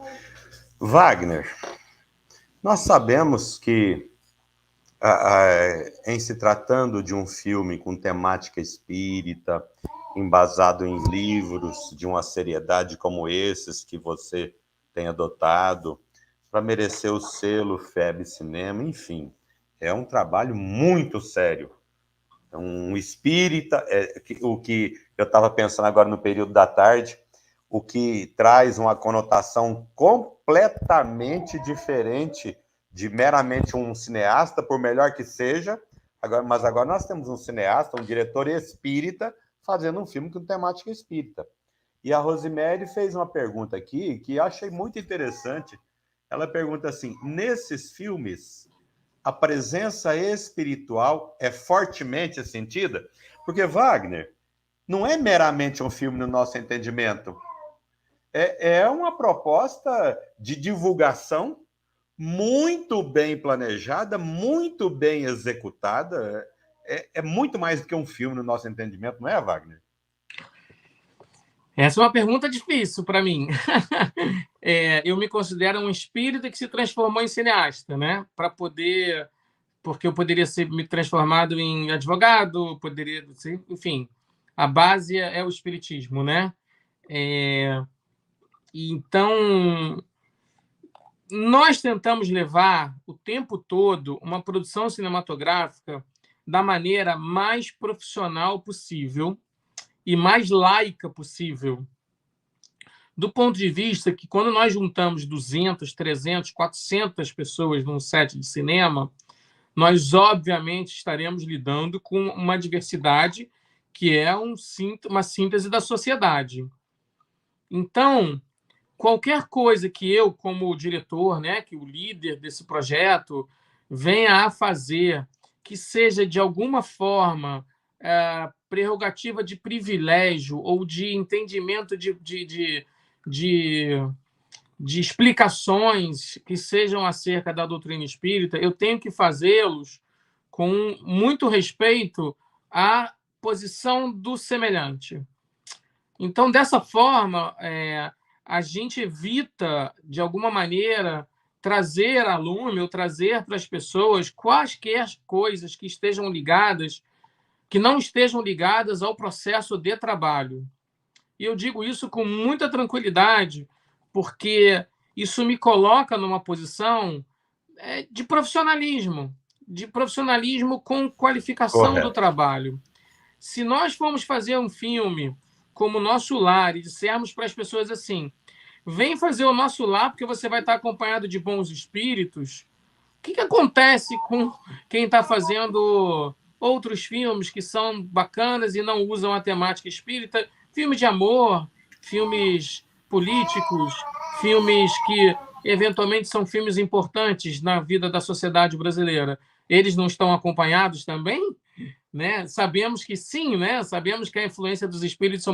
Wagner, nós sabemos que, em se tratando de um filme com temática espírita, embasado em livros de uma seriedade como esses que você tem adotado, para merecer o selo FEB Cinema, enfim, é um trabalho muito sério. Um espírita, o que eu estava pensando agora no período da tarde, o que traz uma conotação completamente diferente de meramente um cineasta, por melhor que seja. Mas agora nós temos um cineasta, um diretor espírita, fazendo um filme com temática espírita. E a Rosemary fez uma pergunta aqui que eu achei muito interessante. Ela pergunta assim: nesses filmes, a presença espiritual é fortemente sentida? Porque, Wagner, não é meramente um filme no nosso entendimento. É uma proposta de divulgação muito bem planejada, muito bem executada. É muito mais do que um filme no nosso entendimento, não é, Wagner? Essa é uma pergunta difícil para mim. Eu me considero um espírito que se transformou em cineasta, né? Porque eu poderia ser me transformado em advogado, poderia ser, enfim, a base é o espiritismo, né? Então, nós tentamos levar o tempo todo uma produção cinematográfica da maneira mais profissional possível e mais laica possível, do ponto de vista que, quando nós juntamos 200, 300, 400 pessoas num set de cinema, nós, obviamente, estaremos lidando com uma diversidade que é uma síntese da sociedade. Então, qualquer coisa que eu, como diretor, né, que o líder desse projeto, venha a fazer que seja, de alguma forma, prerrogativa de privilégio ou de entendimento de explicações que sejam acerca da doutrina espírita, eu tenho que fazê-los com muito respeito à posição do semelhante. Então, dessa forma, a gente evita, de alguma maneira, trazer a lume ou trazer para as pessoas quaisquer coisas que não estejam ligadas ao processo de trabalho. E eu digo isso com muita tranquilidade, porque isso me coloca numa posição de profissionalismo com qualificação do trabalho. Se nós formos fazer um filme como Nosso Lar e dissermos para as pessoas assim: vem fazer o Nosso Lar porque você vai estar acompanhado de bons espíritos, o que acontece com quem está fazendo outros filmes que são bacanas e não usam a temática espírita? Filmes de amor, filmes políticos, filmes que eventualmente são filmes importantes na vida da sociedade brasileira. Eles não estão acompanhados também? Né? Sabemos que sim, né? Sabemos que a influência dos espíritos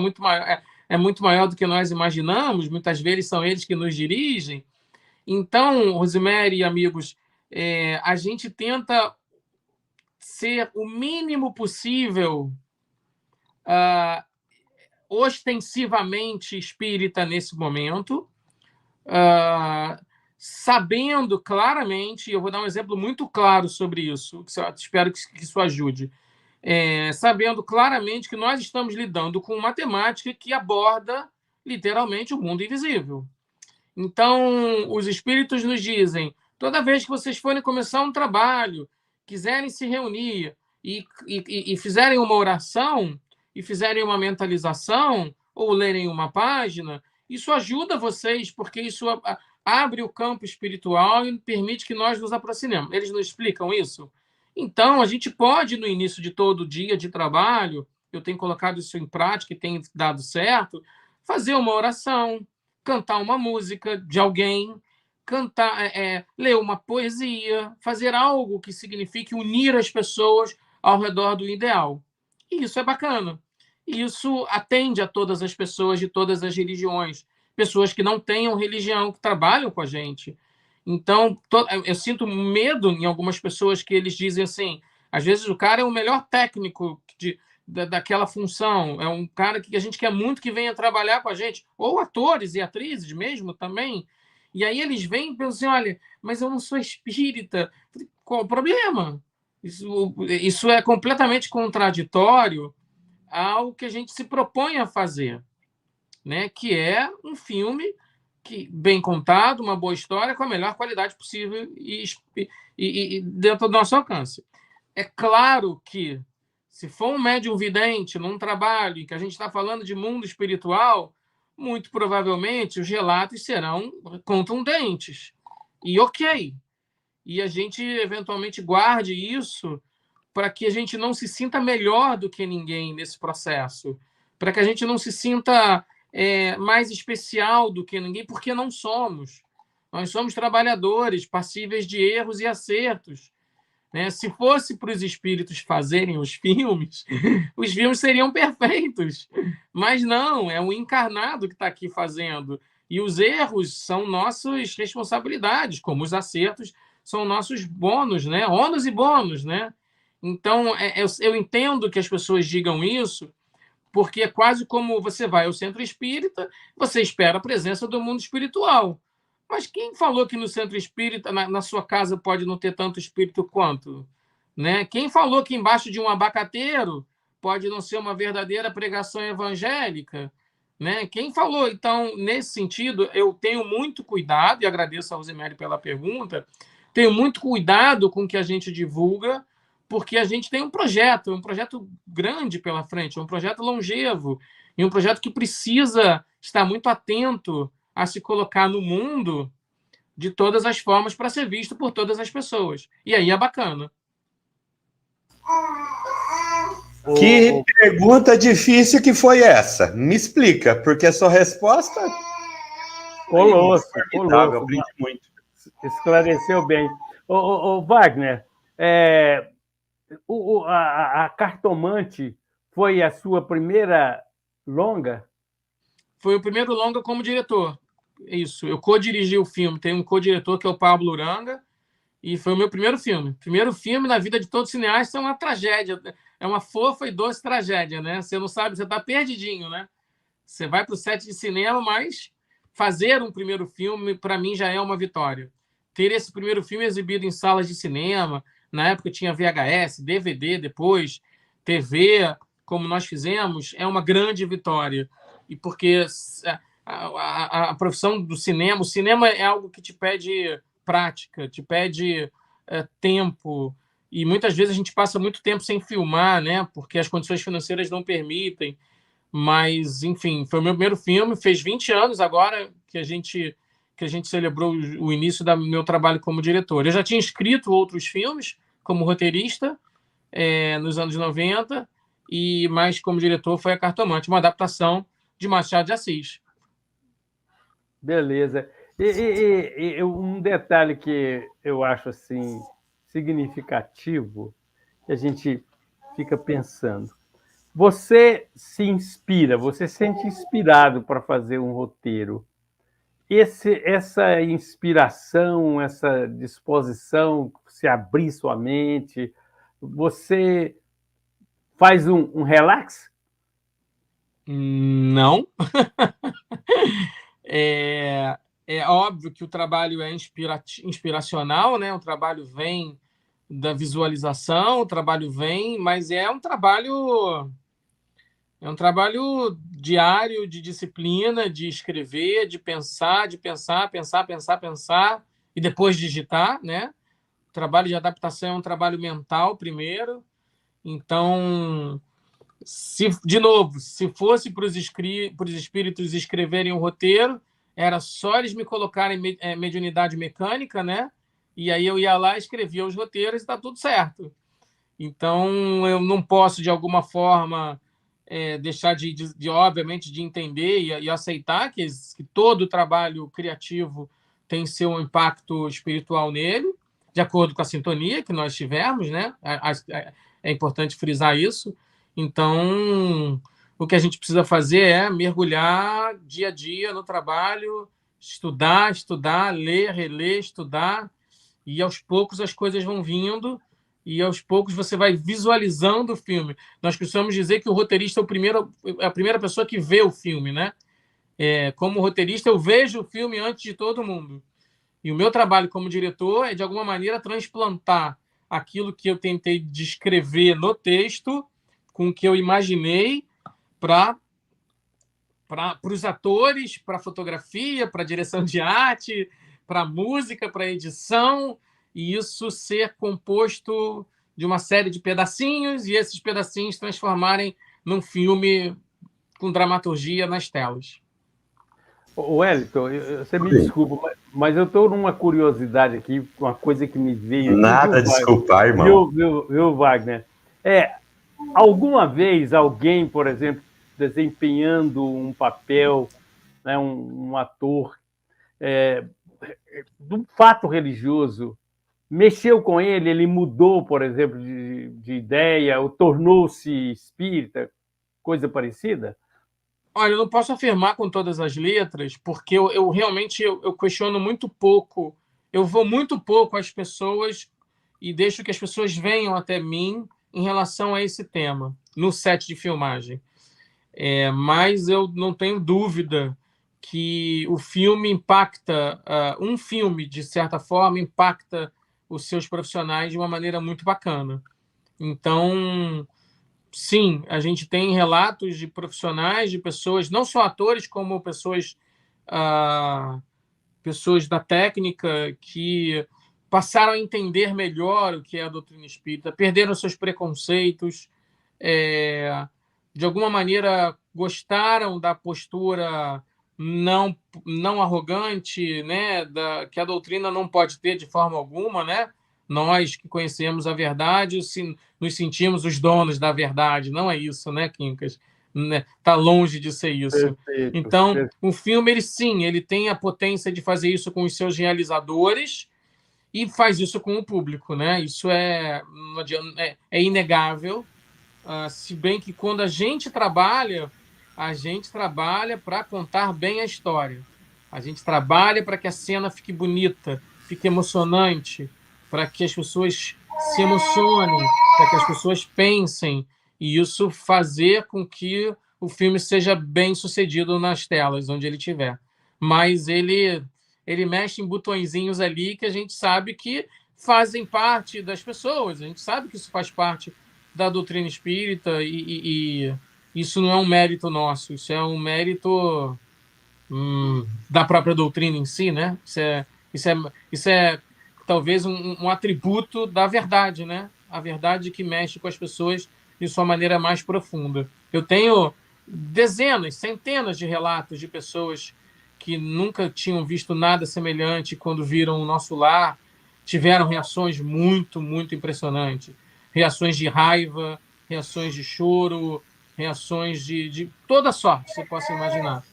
é muito maior do que nós imaginamos, muitas vezes são eles que nos dirigem. Então, Rosemary e amigos, a gente tenta ser o mínimo possível ostensivamente espírita nesse momento, sabendo claramente, eu vou dar um exemplo muito claro sobre isso, espero que isso ajude, sabendo claramente que nós estamos lidando com uma temática que aborda literalmente o mundo invisível. Então, os espíritos nos dizem: toda vez que vocês forem começar um trabalho, quiserem se reunir e fizerem uma oração, e fizerem uma mentalização, ou lerem uma página, isso ajuda vocês, porque isso abre o campo espiritual e permite que nós nos aproximemos. Eles não explicam isso? Então, a gente pode, no início de todo dia de trabalho, eu tenho colocado isso em prática e tem dado certo, fazer uma oração, cantar uma música de alguém, ler uma poesia, fazer algo que signifique unir as pessoas ao redor do ideal. E isso é bacana. Isso atende a todas as pessoas de todas as religiões, pessoas que não tenham religião, que trabalham com a gente. Então, eu sinto medo em algumas pessoas que eles dizem assim, às vezes o cara é o melhor técnico daquela função, é um cara que a gente quer muito que venha trabalhar com a gente, ou atores e atrizes mesmo também, e aí eles vêm e pensam assim: olha, mas eu não sou espírita. Qual o problema? Isso é completamente contraditório ao que a gente se propõe a fazer, né? Que é um filme bem contado, uma boa história, com a melhor qualidade possível e dentro do nosso alcance. É claro que, se for um médium vidente num trabalho em que a gente está falando de mundo espiritual, muito provavelmente os relatos serão contundentes. E ok. E a gente, eventualmente, guarde isso para que a gente não se sinta melhor do que ninguém nesse processo, para que a gente não se sinta mais especial do que ninguém, porque não somos. Nós somos trabalhadores, passíveis de erros e acertos. Né? Se fosse para os espíritos fazerem os filmes seriam perfeitos. Mas não, é o encarnado que está aqui fazendo. E os erros são nossas responsabilidades, como os acertos são nossos bônus, né? Ônus e bônus, né? Então, eu entendo que as pessoas digam isso, porque é quase como você vai ao centro espírita, você espera a presença do mundo espiritual. Mas quem falou que no centro espírita, na sua casa, pode não ter tanto espírito quanto? Né? Quem falou que embaixo de um abacateiro pode não ser uma verdadeira pregação evangélica? Né? Quem falou? Então, nesse sentido, eu tenho muito cuidado, e agradeço a Rosemary pela pergunta, tenho muito cuidado com o que a gente divulga, porque a gente tem um projeto grande pela frente, um projeto longevo, e um projeto que precisa estar muito atento a se colocar no mundo de todas as formas para ser visto por todas as pessoas. E aí é bacana. Que pergunta difícil que foi essa? Me explica, porque a sua resposta... Colosso. Eu aprendi muito. Esclareceu bem. Ô, Wagner, a Cartomante foi a sua primeira longa? Foi o primeiro longa como diretor. Isso, eu co-dirigi o filme. Tem um co-diretor que é o Pablo Uranga, e foi o meu primeiro filme. Primeiro filme na vida de todo cineasta é uma tragédia. É uma fofa e doce tragédia, né? Você não sabe, você está perdidinho, né? Você vai para o set de cinema, mas fazer um primeiro filme, para mim, já é uma vitória. Ter esse primeiro filme exibido em salas de cinema, na época tinha VHS, DVD depois, TV, como nós fizemos, é uma grande vitória. E porque a profissão do cinema, o cinema é algo que te pede prática, te pede tempo, e muitas vezes a gente passa muito tempo sem filmar, né? Porque as condições financeiras não permitem. Mas, enfim, foi o meu primeiro filme, fez 20 anos agora que a gente celebrou o início do meu trabalho como diretor. Eu já tinha escrito outros filmes como roteirista nos anos 90, mas como diretor foi A Cartomante, uma adaptação de Machado de Assis. Beleza. E um detalhe que eu acho assim significativo, que a gente fica pensando. Você se inspira, você se sente inspirado para fazer um roteiro. Essa inspiração, essa disposição, se abrir sua mente, você faz um relax? Não. É óbvio que o trabalho é inspiracional, né? O trabalho vem da visualização, o trabalho vem, mas é um trabalho diário de disciplina, de escrever, de pensar, pensar e depois digitar, né? O trabalho de adaptação é um trabalho mental primeiro. Então, de novo, se fosse para os espíritos escreverem um roteiro, era só eles me colocarem mediunidade mecânica, né? E aí eu ia lá, escrevia os roteiros e está tudo certo. Então, eu não posso, de alguma forma, deixar obviamente, de entender e aceitar que todo trabalho criativo tem seu impacto espiritual nele, de acordo com a sintonia que nós tivemos, né? É importante frisar isso. Então, o que a gente precisa fazer é mergulhar dia a dia no trabalho, estudar, ler, reler, estudar, e aos poucos as coisas vão vindo, e aos poucos você vai visualizando o filme. Nós costumamos dizer que o roteirista é a primeira pessoa que vê o filme, né? Como roteirista, eu vejo o filme antes de todo mundo. E o meu trabalho como diretor é, de alguma maneira, transplantar aquilo que eu tentei descrever no texto com o que eu imaginei para os atores, para a fotografia, para a direção de arte, para a música, para a edição, e isso ser composto de uma série de pedacinhos, e esses pedacinhos transformarem num filme com dramaturgia nas telas. Wellington, você me desculpa, mas eu estou numa curiosidade aqui, uma coisa que me veio aqui. Nada a desculpar, irmão. Viu, Wagner? Alguma vez alguém, por exemplo, desempenhando um papel, né, um ator, de um fato religioso, mexeu com ele mudou, por exemplo, de ideia, ou tornou-se espírita, coisa parecida? Olha, eu não posso afirmar com todas as letras, porque eu realmente questiono muito pouco, eu vou muito pouco às pessoas e deixo que as pessoas venham até mim em relação a esse tema, no set de filmagem. Mas eu não tenho dúvida que o filme impacta, um filme, de certa forma, impacta os seus profissionais de uma maneira muito bacana. Então, sim, a gente tem relatos de profissionais, de pessoas, não só atores, como pessoas da técnica que passaram a entender melhor o que é a doutrina espírita, perderam seus preconceitos, de alguma maneira gostaram da postura não arrogante, né, que a doutrina não pode ter de forma alguma, né? Nós que conhecemos a verdade, nos sentimos os donos da verdade, não é isso, né, Quincas? Né? Tá longe de ser isso. Perfeito. Então, o filme, ele tem a potência de fazer isso com os seus realizadores e faz isso com o público, né? Isso é inegável. Se bem que quando a gente trabalha para contar bem a história. A gente trabalha para que a cena fique bonita, fique emocionante, para que as pessoas se emocionem, para que as pessoas pensem, e isso fazer com que o filme seja bem sucedido nas telas, onde ele estiver. Mas ele mexe em botõezinhos ali que a gente sabe que fazem parte das pessoas, a gente sabe que isso faz parte da doutrina espírita e isso não é um mérito nosso, isso é um mérito da própria doutrina em si, né? Isso é talvez um atributo da verdade, né? A verdade que mexe com as pessoas de sua maneira mais profunda. Eu tenho dezenas, centenas de relatos de pessoas que nunca tinham visto nada semelhante quando viram o nosso lar, tiveram reações muito, muito impressionantes. Reações de raiva, reações de choro, reações de toda sorte, você possa imaginar.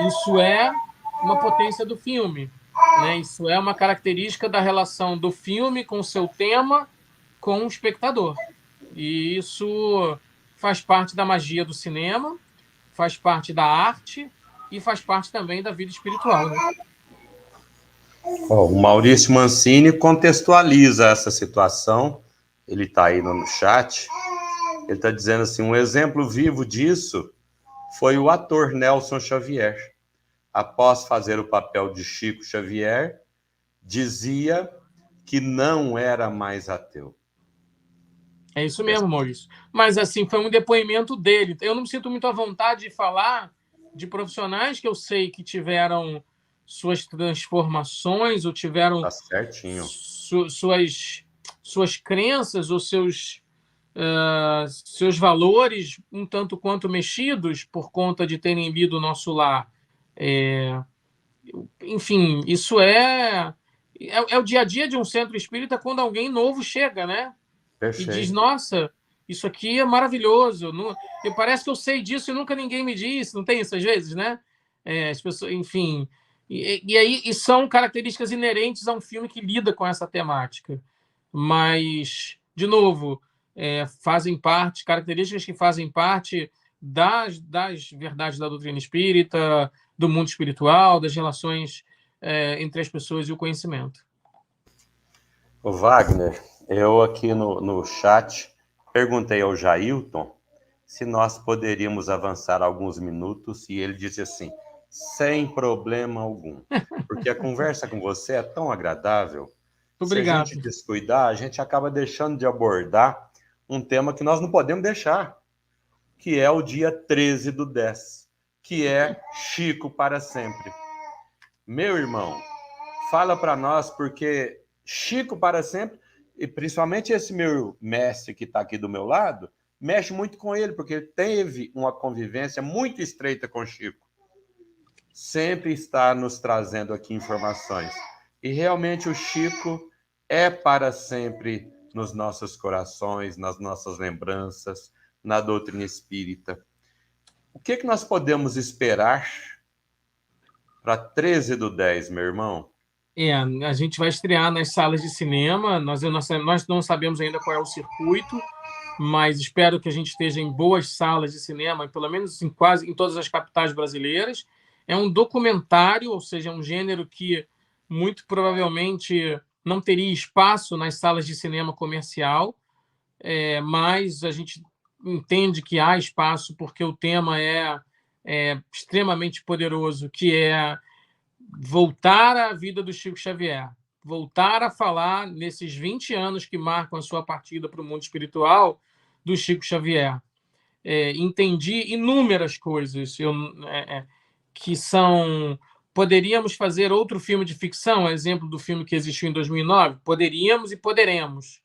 Isso é uma potência do filme, né? Isso é uma característica da relação do filme com o seu tema, com o espectador. E isso faz parte da magia do cinema, faz parte da arte e faz parte também da vida espiritual, né? O Maurício Mancini contextualiza essa situação, ele está aí no chat, ele está dizendo assim, um exemplo vivo disso foi o ator Nelson Xavier. Após fazer o papel de Chico Xavier, dizia que não era mais ateu. É isso mesmo, Maurício. Mas, assim, foi um depoimento dele. Eu não me sinto muito à vontade de falar de profissionais que eu sei que tiveram suas transformações ou tiveram Tá certinho. suas crenças ou seus valores um tanto quanto mexidos por conta de terem lido o Nosso Lar. Enfim, isso é o dia a dia de um centro espírita quando alguém novo chega, né? Perfeito. E diz, nossa, isso aqui é maravilhoso. Parece que eu sei disso e nunca ninguém me disse. Não tem isso às vezes, né? As pessoas, enfim. E são características inerentes a um filme que lida com essa temática. Mas, de novo, características que fazem parte das verdades da doutrina espírita, do mundo espiritual, das relações entre as pessoas e o conhecimento. O Wagner, eu aqui no chat perguntei ao Jailton se nós poderíamos avançar alguns minutos e ele disse assim, sem problema algum, porque a conversa com você é tão agradável. Obrigado. Se a gente descuidar, a gente acaba deixando de abordar um tema que nós não podemos deixar, que é o dia 13/10, que é Chico para sempre. Meu irmão, fala para nós, porque Chico para sempre, e principalmente esse meu mestre que está aqui do meu lado, mexe muito com ele, porque ele teve uma convivência muito estreita com Chico. Sempre está nos trazendo aqui informações. E realmente o Chico é para sempre nos nossos corações, nas nossas lembranças, na doutrina espírita. O que nós podemos esperar para 13/10, meu irmão? A gente vai estrear nas salas de cinema. Nós não sabemos ainda qual é o circuito, mas espero que a gente esteja em boas salas de cinema, pelo menos em todas as capitais brasileiras. É um documentário, ou seja, um gênero que muito provavelmente não teria espaço nas salas de cinema comercial, mas a gente entende que há espaço, porque o tema é extremamente poderoso, que é voltar à vida do Chico Xavier, voltar a falar nesses 20 anos que marcam a sua partida para o mundo espiritual do Chico Xavier. Entendi inúmeras coisas que são... Poderíamos fazer outro filme de ficção, exemplo do filme que existiu em 2009? Poderíamos e poderemos.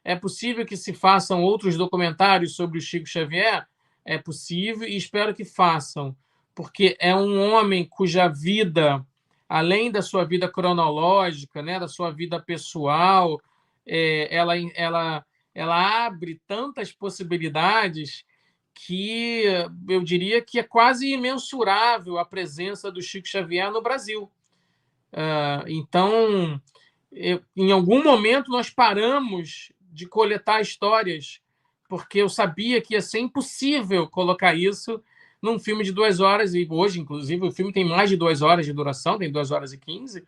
É possível que se façam outros documentários sobre o Chico Xavier? É possível e espero que façam, porque é um homem cuja vida, além da sua vida cronológica, né, da sua vida pessoal, ela abre tantas possibilidades que eu diria que é quase imensurável a presença do Chico Xavier no Brasil. Então, em algum momento, nós paramos de coletar histórias, porque eu sabia que ia ser impossível colocar isso num filme de 2 horas, e hoje, inclusive, o filme tem mais de 2 horas de duração, tem 2 horas e 15,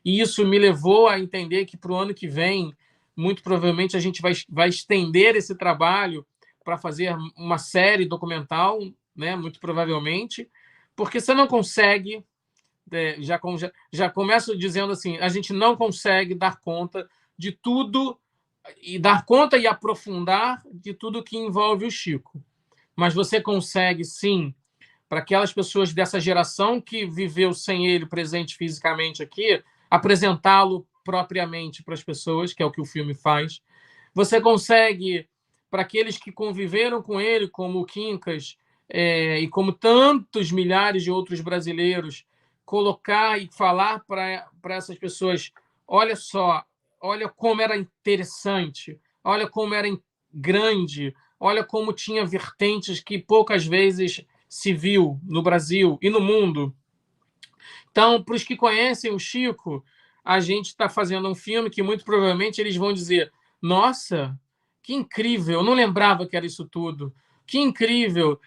e isso me levou a entender que para o ano que vem, muito provavelmente, a gente vai estender esse trabalho para fazer uma série documental, né, muito provavelmente, porque você não consegue... Já começo dizendo assim, a gente não consegue dar conta de tudo, e dar conta e aprofundar de tudo que envolve o Chico. Mas você consegue, sim, para aquelas pessoas dessa geração que viveu sem ele presente fisicamente aqui, apresentá-lo propriamente para as pessoas, que é o que o filme faz. Você consegue, para aqueles que conviveram com ele, como o Quincas, e como tantos milhares de outros brasileiros, colocar e falar para essas pessoas: olha só, olha como era interessante, olha como era grande, olha como tinha vertentes que poucas vezes se viu no Brasil e no mundo. Então, para os que conhecem o Chico, a gente está fazendo um filme que muito provavelmente eles vão dizer: nossa, que incrível, eu não lembrava que era isso tudo, que incrível,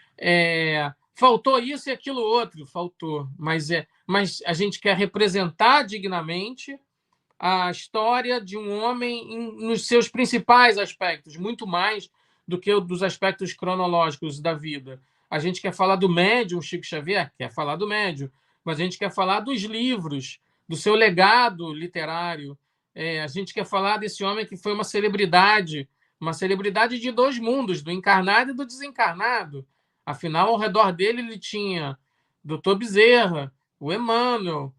faltou isso e aquilo outro, faltou, mas a gente quer representar dignamente a história de um homem nos seus principais aspectos, muito mais do que dos aspectos cronológicos da vida. A gente quer falar do médium Chico Xavier, quer falar do médium, mas a gente quer falar dos livros, do seu legado literário. A gente quer falar desse homem que foi uma celebridade de 2 mundos, do encarnado e do desencarnado. Afinal, ao redor dele, ele tinha Dr. Bezerra, o Emmanuel,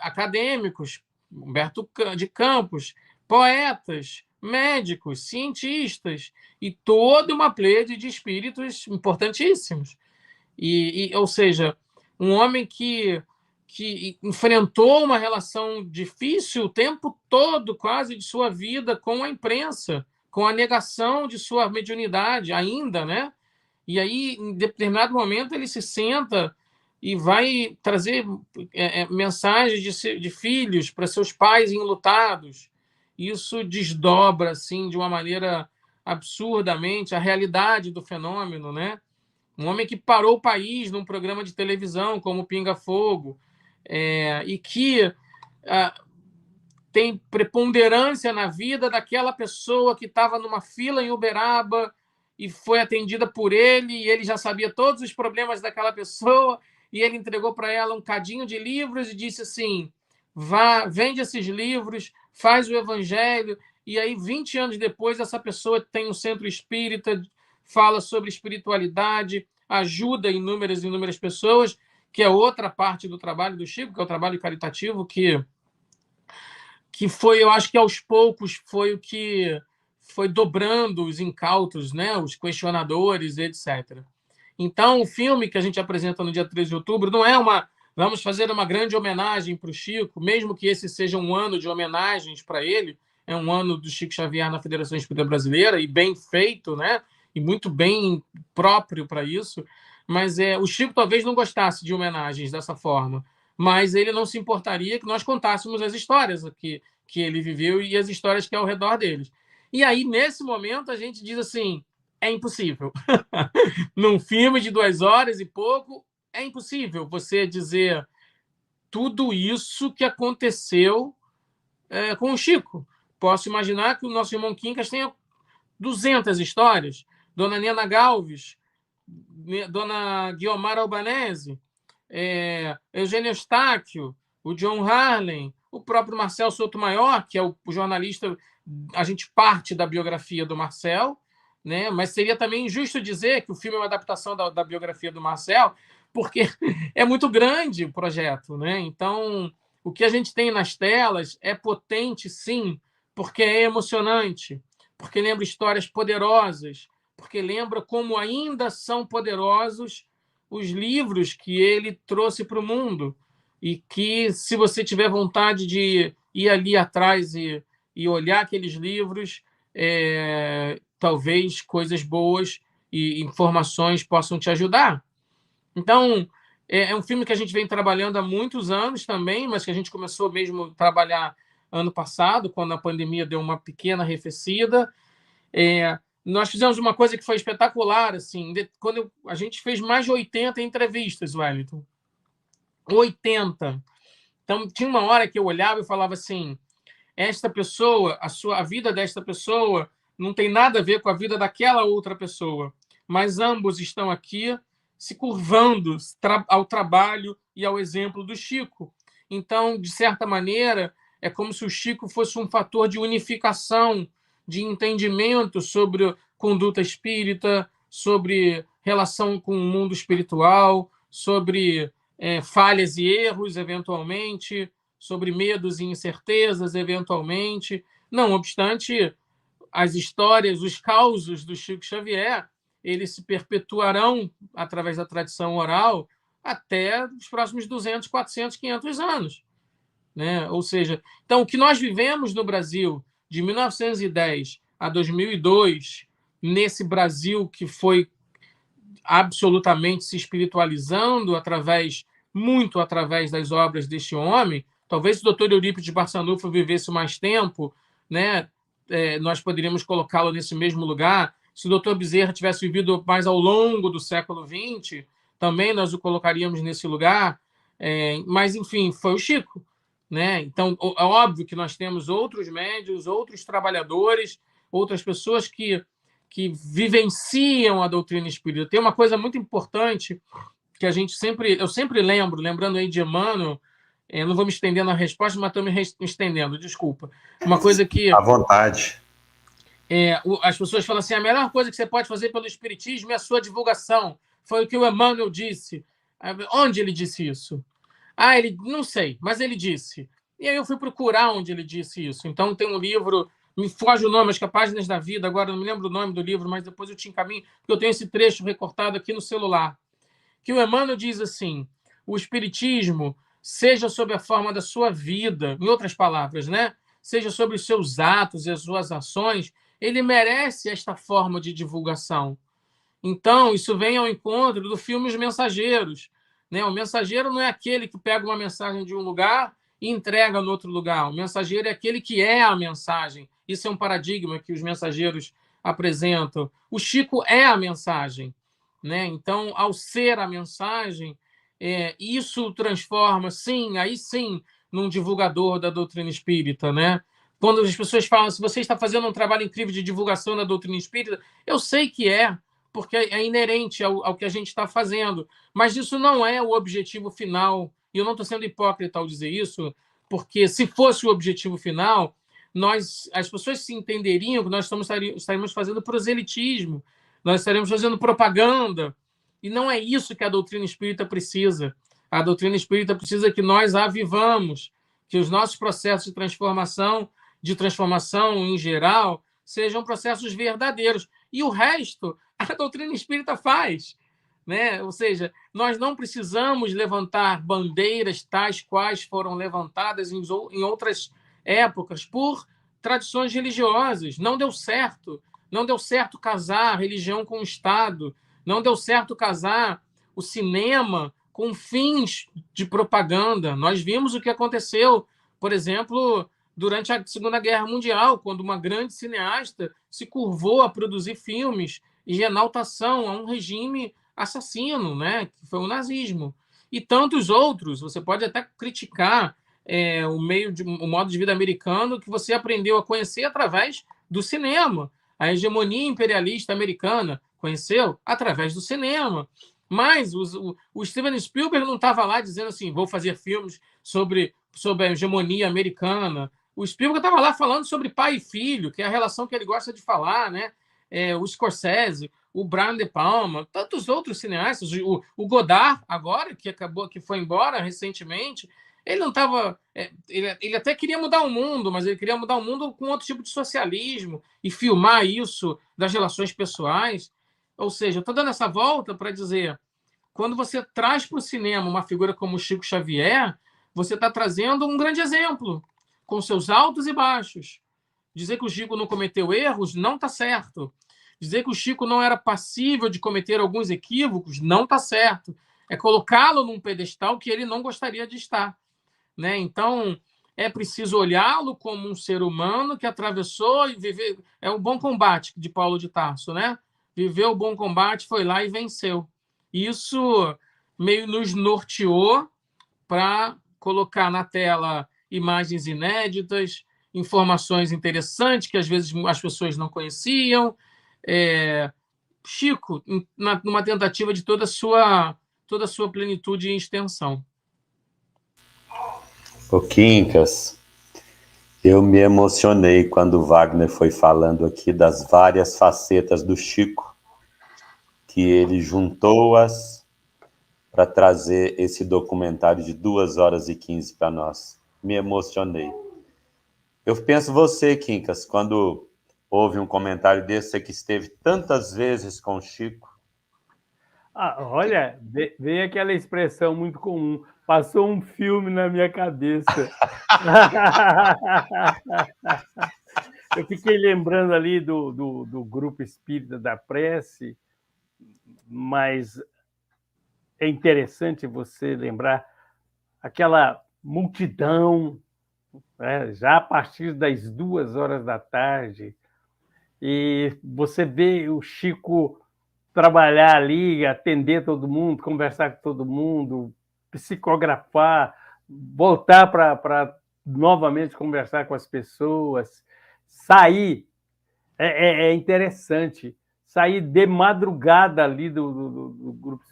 acadêmicos, Humberto de Campos, poetas, médicos, cientistas e toda uma plede de espíritos importantíssimos. Ou seja, um homem que enfrentou uma relação difícil o tempo todo, quase, de sua vida com a imprensa, com a negação de sua mediunidade ainda, né? E aí, em determinado momento, ele se senta e vai trazer mensagens de filhos para seus pais enlutados. Isso desdobra, assim, de uma maneira absurdamente a realidade do fenômeno, né? Um homem que parou o país num programa de televisão como Pinga Fogo, e que tem preponderância na vida daquela pessoa que estava numa fila em Uberaba e foi atendida por ele, e ele já sabia todos os problemas daquela pessoa, e ele entregou para ela um cadinho de livros e disse assim: vende esses livros, faz o evangelho. E aí, 20 anos depois, essa pessoa tem um centro espírita, fala sobre espiritualidade, ajuda inúmeras pessoas, que é outra parte do trabalho do Chico, que é o trabalho caritativo, que foi, eu acho que aos poucos, foi o que foi dobrando os incautos, né, os questionadores, etc. Então, o filme que a gente apresenta no dia 13 de outubro não é vamos fazer uma grande homenagem para o Chico, mesmo que esse seja um ano de homenagens para ele, é um ano do Chico Xavier na Federação Espírita Brasileira, e bem feito, né? E muito bem próprio para isso, mas o Chico talvez não gostasse de homenagens dessa forma, mas ele não se importaria que nós contássemos as histórias que ele viveu e as histórias que há ao redor deles. E aí, nesse momento, a gente diz assim: é impossível. Num filme de 2 horas e pouco, é impossível você dizer tudo isso que aconteceu com o Chico. Posso imaginar que o nosso irmão Quincas tenha 200 histórias, Dona Nena Galves, Dona Guiomar Albanese, Eugênio Eustáquio, o John Harlan, o próprio Marcel Sotomayor, que é o jornalista, a gente parte da biografia do Marcel, né? Mas seria também injusto dizer que o filme é uma adaptação da biografia do Marcel, porque é muito grande o projeto, né? Então, o que a gente tem nas telas é potente, sim, porque é emocionante, porque lembra histórias poderosas, porque lembra como ainda são poderosos os livros que ele trouxe para o mundo, e que, se você tiver vontade de ir ali atrás e olhar aqueles livros, talvez coisas boas e informações possam te ajudar. Então, é um filme que a gente vem trabalhando há muitos anos também, mas que a gente começou mesmo a trabalhar ano passado, quando a pandemia deu uma pequena arrefecida. Nós fizemos uma coisa que foi espetacular, assim, quando a gente fez mais de 80 entrevistas, Wellington. 80. Então, tinha uma hora que eu olhava e falava assim, esta pessoa, a vida desta pessoa não tem nada a ver com a vida daquela outra pessoa, mas ambos estão aqui se curvando ao trabalho e ao exemplo do Chico. Então, de certa maneira, é como se o Chico fosse um fator de unificação, de entendimento sobre conduta espírita, sobre relação com o mundo espiritual, sobre falhas e erros, eventualmente, sobre medos e incertezas, eventualmente. Não obstante, as histórias, os causos do Chico Xavier, eles se perpetuarão através da tradição oral até os próximos 200, 400, 500 anos. Né? Ou seja, então, o que nós vivemos no Brasil de 1910 a 2002, nesse Brasil que foi absolutamente se espiritualizando muito através das obras deste homem, talvez se o Dr. Eurípides Barçanufo vivesse mais tempo, né, nós poderíamos colocá-lo nesse mesmo lugar. Se o Dr. Bezerra tivesse vivido mais ao longo do século XX, também nós o colocaríamos nesse lugar. Mas, enfim, foi o Chico. Né? Então, é óbvio que nós temos outros médiuns, outros trabalhadores, outras pessoas que vivenciam a doutrina espírita. Tem uma coisa muito importante que eu sempre lembrando aí de Emmanuel, não vou me estender na resposta, mas estou me estendendo, desculpa. Uma coisa que... À vontade. As pessoas falam assim, a melhor coisa que você pode fazer pelo espiritismo é a sua divulgação. Foi o que o Emmanuel disse. Onde ele disse isso? Ele não sei, mas ele disse. E aí eu fui procurar onde ele disse isso. Então tem um livro, me foge o nome, acho que é Páginas da Vida, agora não me lembro o nome do livro, mas depois eu te encaminho, porque eu tenho esse trecho recortado aqui no celular, que o Emmanuel diz assim, o espiritismo, seja sob a forma da sua vida, em outras palavras, né? Seja sobre os seus atos e as suas ações, ele merece esta forma de divulgação. Então, isso vem ao encontro do filme Os Mensageiros. Né? O mensageiro não é aquele que pega uma mensagem de um lugar e entrega no outro lugar. O mensageiro é aquele que é a mensagem. Isso é um paradigma que os mensageiros apresentam. O Chico é a mensagem. Né? Então, ao ser a mensagem, isso transforma, sim, aí sim, num divulgador da doutrina espírita. Né? Quando as pessoas falam, se você está fazendo um trabalho incrível de divulgação da doutrina espírita, eu sei que porque é inerente ao que a gente está fazendo. Mas isso não é o objetivo final. E eu não estou sendo hipócrita ao dizer isso, porque se fosse o objetivo final, as pessoas se entenderiam que nós estaríamos fazendo proselitismo, nós estaremos fazendo propaganda. E não é isso que a doutrina espírita precisa. A doutrina espírita precisa que nós a vivamos, que os nossos processos de transformação em geral, sejam processos verdadeiros. E o resto, a doutrina espírita faz. Né? Ou seja, nós não precisamos levantar bandeiras tais quais foram levantadas em outras épocas por tradições religiosas. Não deu certo. Não deu certo casar religião com o Estado. Não deu certo casar o cinema com fins de propaganda. Nós vimos o que aconteceu, por exemplo, durante a Segunda Guerra Mundial, quando uma grande cineasta se curvou a produzir filmes em enaltação a um regime assassino, né, que foi o nazismo. E tantos outros. Você pode até criticar o modo de vida americano que você aprendeu a conhecer através do cinema. a hegemonia imperialista americana. Conheceu? Através do cinema. Mas o Steven Spielberg não estava lá dizendo assim, vou fazer filmes sobre a hegemonia americana. O Spielberg estava lá falando sobre pai e filho, que é a relação que ele gosta de falar, né? O Scorsese, o Brian De Palma, tantos outros cineastas, o Godard, agora, que foi embora recentemente, ele não estava. Ele até queria mudar o mundo, mas ele queria mudar o mundo com outro tipo de socialismo e filmar isso das relações pessoais. Ou seja, eu estou dando essa volta para dizer, quando você traz para o cinema uma figura como Chico Xavier, você está trazendo um grande exemplo, com seus altos e baixos. Dizer que o Chico não cometeu erros não está certo. Dizer que o Chico não era passível de cometer alguns equívocos não está certo. É colocá-lo num pedestal que ele não gostaria de estar. Né? Então, é preciso olhá-lo como um ser humano que atravessou e viveu. É o bom combate de Paulo de Tarso, né? Viveu o bom combate, foi lá e venceu. Isso meio nos norteou para colocar na tela imagens inéditas, informações interessantes que às vezes as pessoas não conheciam. Chico, numa tentativa de toda a sua plenitude e extensão. Ô Quincas, eu me emocionei quando o Wagner foi falando aqui das várias facetas do Chico, que ele juntou-as para trazer esse documentário de 2 horas e 15 para nós. Me emocionei. Eu penso você, Quincas, quando houve um comentário desse, você que esteve tantas vezes com o Chico. Olha, veio aquela expressão muito comum, passou um filme na minha cabeça. Eu fiquei lembrando ali do grupo espírita da prece, mas é interessante você lembrar aquela multidão, né, já a partir das 2 horas da tarde, e você vê o Chico trabalhar ali, atender todo mundo, conversar com todo mundo, psicografar, voltar para novamente conversar com as pessoas, sair. É interessante sair de madrugada ali do grupo.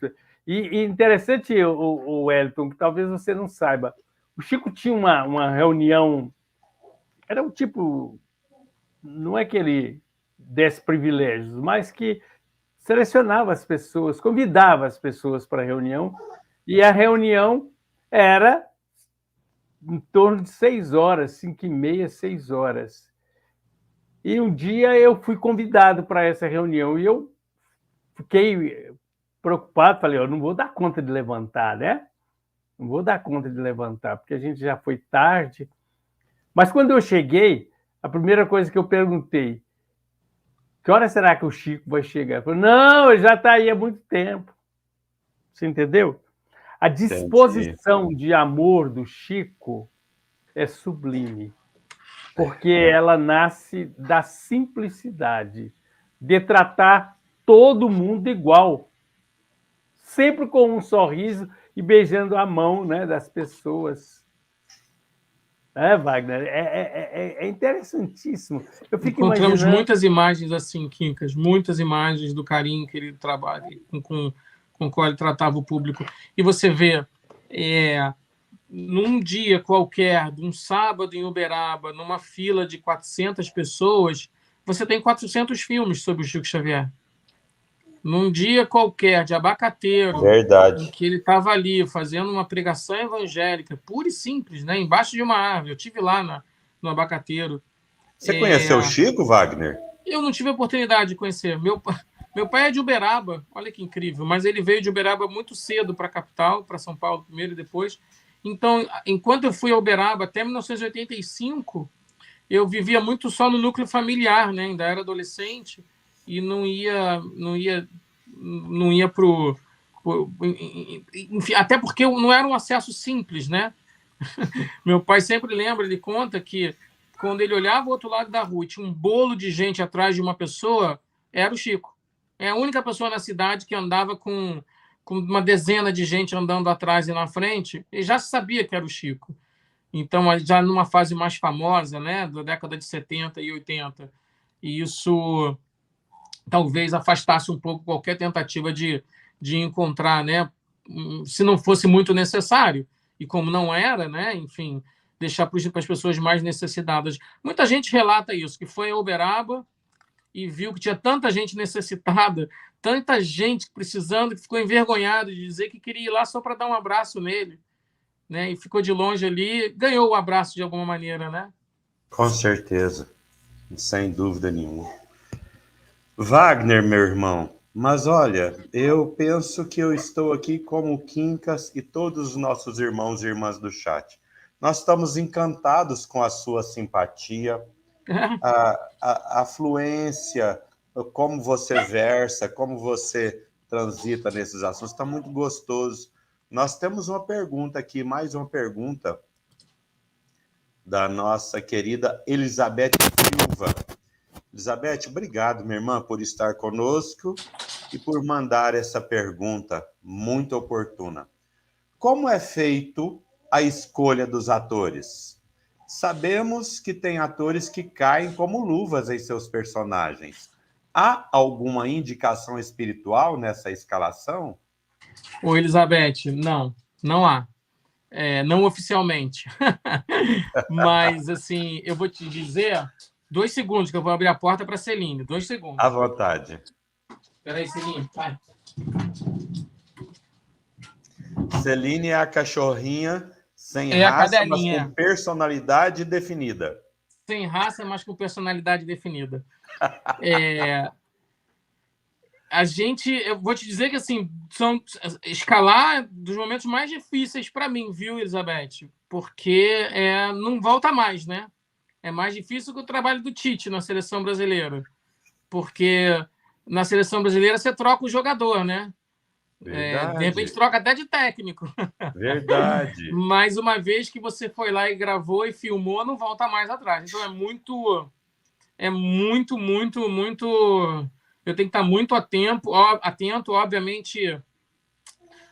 E interessante, o Wellington, que talvez você não saiba, o Chico tinha uma reunião, era um tipo, não é que ele desse privilégios, mas que selecionava as pessoas, convidava as pessoas para a reunião, e a reunião era em torno de 6 horas, 5h30, 6 horas. E um dia eu fui convidado para essa reunião e eu fiquei preocupado, falei, eu não vou dar conta de levantar, né? Não vou dar conta de levantar, porque a gente já foi tarde. Mas quando eu cheguei, a primeira coisa que eu perguntei, que hora será que o Chico vai chegar? Eu falei, não, ele já está aí há muito tempo. Você entendeu? A disposição de amor do Chico é sublime, porque ela nasce da simplicidade, de tratar todo mundo igual, sempre com um sorriso e beijando a mão, né, das pessoas. Wagner? É interessantíssimo. Eu fico Encontramos imaginando... muitas imagens assim, Quincas, muitas imagens do carinho que ele trabalha, com o qual ele tratava o público. E você vê, num dia qualquer, de um sábado em Uberaba, numa fila de 400 pessoas, você tem 400 filmes sobre o Chico Xavier. Num dia qualquer, de abacateiro, Verdade, em que ele estava ali fazendo uma pregação evangélica, pura e simples, né? Embaixo de uma árvore. Eu estive lá no abacateiro. Você conheceu o Chico, Wagner? Eu não tive a oportunidade de conhecer. Meu pai é de Uberaba, olha que incrível, mas ele veio de Uberaba muito cedo para a capital, para São Paulo primeiro e depois. Então, enquanto eu fui a Uberaba até 1985, eu vivia muito só no núcleo familiar, né? Ainda era adolescente e não ia pro enfim, até porque não era um acesso simples, né? Meu pai sempre lembra, ele conta que quando ele olhava o outro lado da rua e tinha um bolo de gente atrás de uma pessoa, era o Chico. É a única pessoa na cidade que andava com uma dezena de gente andando atrás e na frente, e já se sabia que era o Chico. Então, já numa fase mais famosa, né, da década de 70 e 80. e isso talvez afastasse um pouco qualquer tentativa de encontrar, né? Se não fosse muito necessário, e como não era, né? Enfim, deixar para as pessoas mais necessitadas. Muita gente relata isso, que foi a Uberaba e viu que tinha tanta gente necessitada, tanta gente precisando, que ficou envergonhado de dizer que queria ir lá só para dar um abraço nele, né? E ficou de longe ali, ganhou o abraço de alguma maneira, né? Com certeza, sem dúvida nenhuma. Wagner, meu irmão, mas olha, eu penso que eu estou aqui como o Quincas e todos os nossos irmãos e irmãs do chat. Nós estamos encantados com a sua simpatia, a fluência, como você versa, como você transita nesses assuntos, está muito gostoso. Nós temos uma pergunta aqui, mais uma pergunta da nossa querida Elizabeth Silva. Elizabeth, obrigado, minha irmã, por estar conosco e por mandar essa pergunta muito oportuna. Como é feito a escolha dos atores? Sabemos que tem atores que caem como luvas em seus personagens. Há alguma indicação espiritual nessa escalação? Ô, Elizabeth, não há. Não oficialmente. Mas, assim, eu vou te dizer... 2 segundos, que eu vou abrir a porta para a Celine. 2 segundos. À vontade. Espera aí, Celine. Vai. Celine é a cachorrinha sem É a raça, mas com cadelinha. personalidade definida. Sem raça, mas com personalidade definida. A gente... Eu vou te dizer que, assim, escalar dos momentos mais difíceis para mim, viu, Elizabeth? Porque não volta mais, né? É mais difícil que o trabalho do Tite na seleção brasileira. Porque na seleção brasileira você troca o jogador, né? De repente Verdade, troca até de técnico. verdade. Mas uma vez que você foi lá e gravou e filmou, não volta mais atrás. Então é muito, muito, muito. Eu tenho que estar muito atento. Obviamente,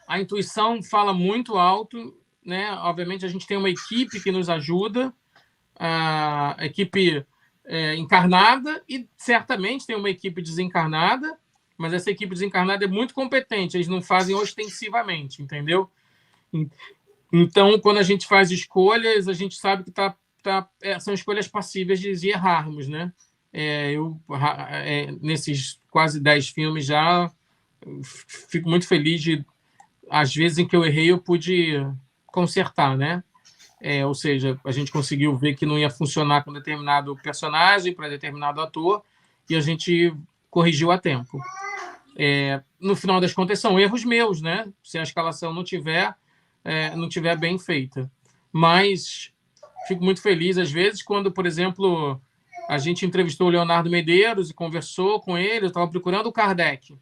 a intuição fala muito alto, né? Obviamente, a gente tem uma equipe que nos ajuda, a equipe encarnada, e certamente tem uma equipe desencarnada, mas essa equipe desencarnada é muito competente, eles não fazem ostensivamente, entendeu? Então, quando a gente faz escolhas, a gente sabe que são escolhas passíveis de errarmos, né? Nesses quase 10 filmes já, fico muito feliz de, às vezes em que eu errei, eu pude consertar, né? Ou seja, a gente conseguiu ver que não ia funcionar com determinado personagem, para determinado ator, e a gente corrigiu a tempo. No final das contas, são erros meus, né? Se a escalação não tiver bem feita. Mas fico muito feliz, às vezes, quando, por exemplo, a gente entrevistou o Leonardo Medeiros e conversou com ele, eu estava procurando o Kardec.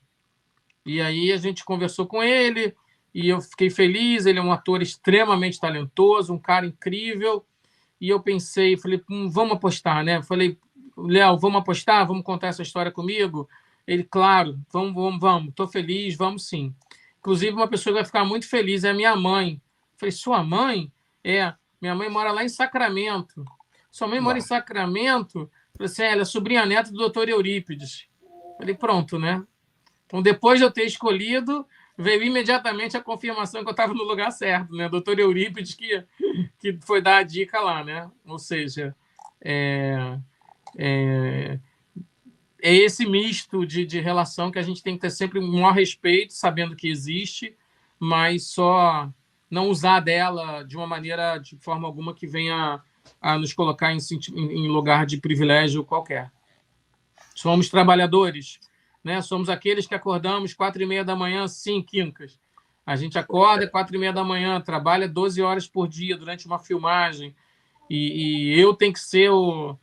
E aí a gente conversou com ele, e eu fiquei feliz, ele é um ator extremamente talentoso, um cara incrível, e eu pensei, falei, vamos apostar, né? Falei, Léo, vamos apostar? Vamos contar essa história comigo? Ele, claro, vamos, estou feliz, vamos sim. Inclusive, uma pessoa que vai ficar muito feliz é a minha mãe. Falei, sua mãe? Minha mãe mora lá em Sacramento. Sua mãe mora em Sacramento? Falei assim, ela é sobrinha neta do doutor Eurípides. Falei, pronto, né? Então, depois de eu ter escolhido, veio imediatamente a confirmação que eu estava no lugar certo, né? Doutor Eurípides que foi dar a dica lá, né? Ou seja, é esse misto de relação que a gente tem que ter sempre um maior respeito, sabendo que existe, mas só não usar dela de uma maneira, de forma alguma, que venha a nos colocar em lugar de privilégio qualquer. Somos trabalhadores, né? Somos aqueles que acordamos 4h30 da manhã, sim, Quincas. A gente acorda 4h30 da manhã, trabalha 12 horas por dia durante uma filmagem, e eu tenho que ser o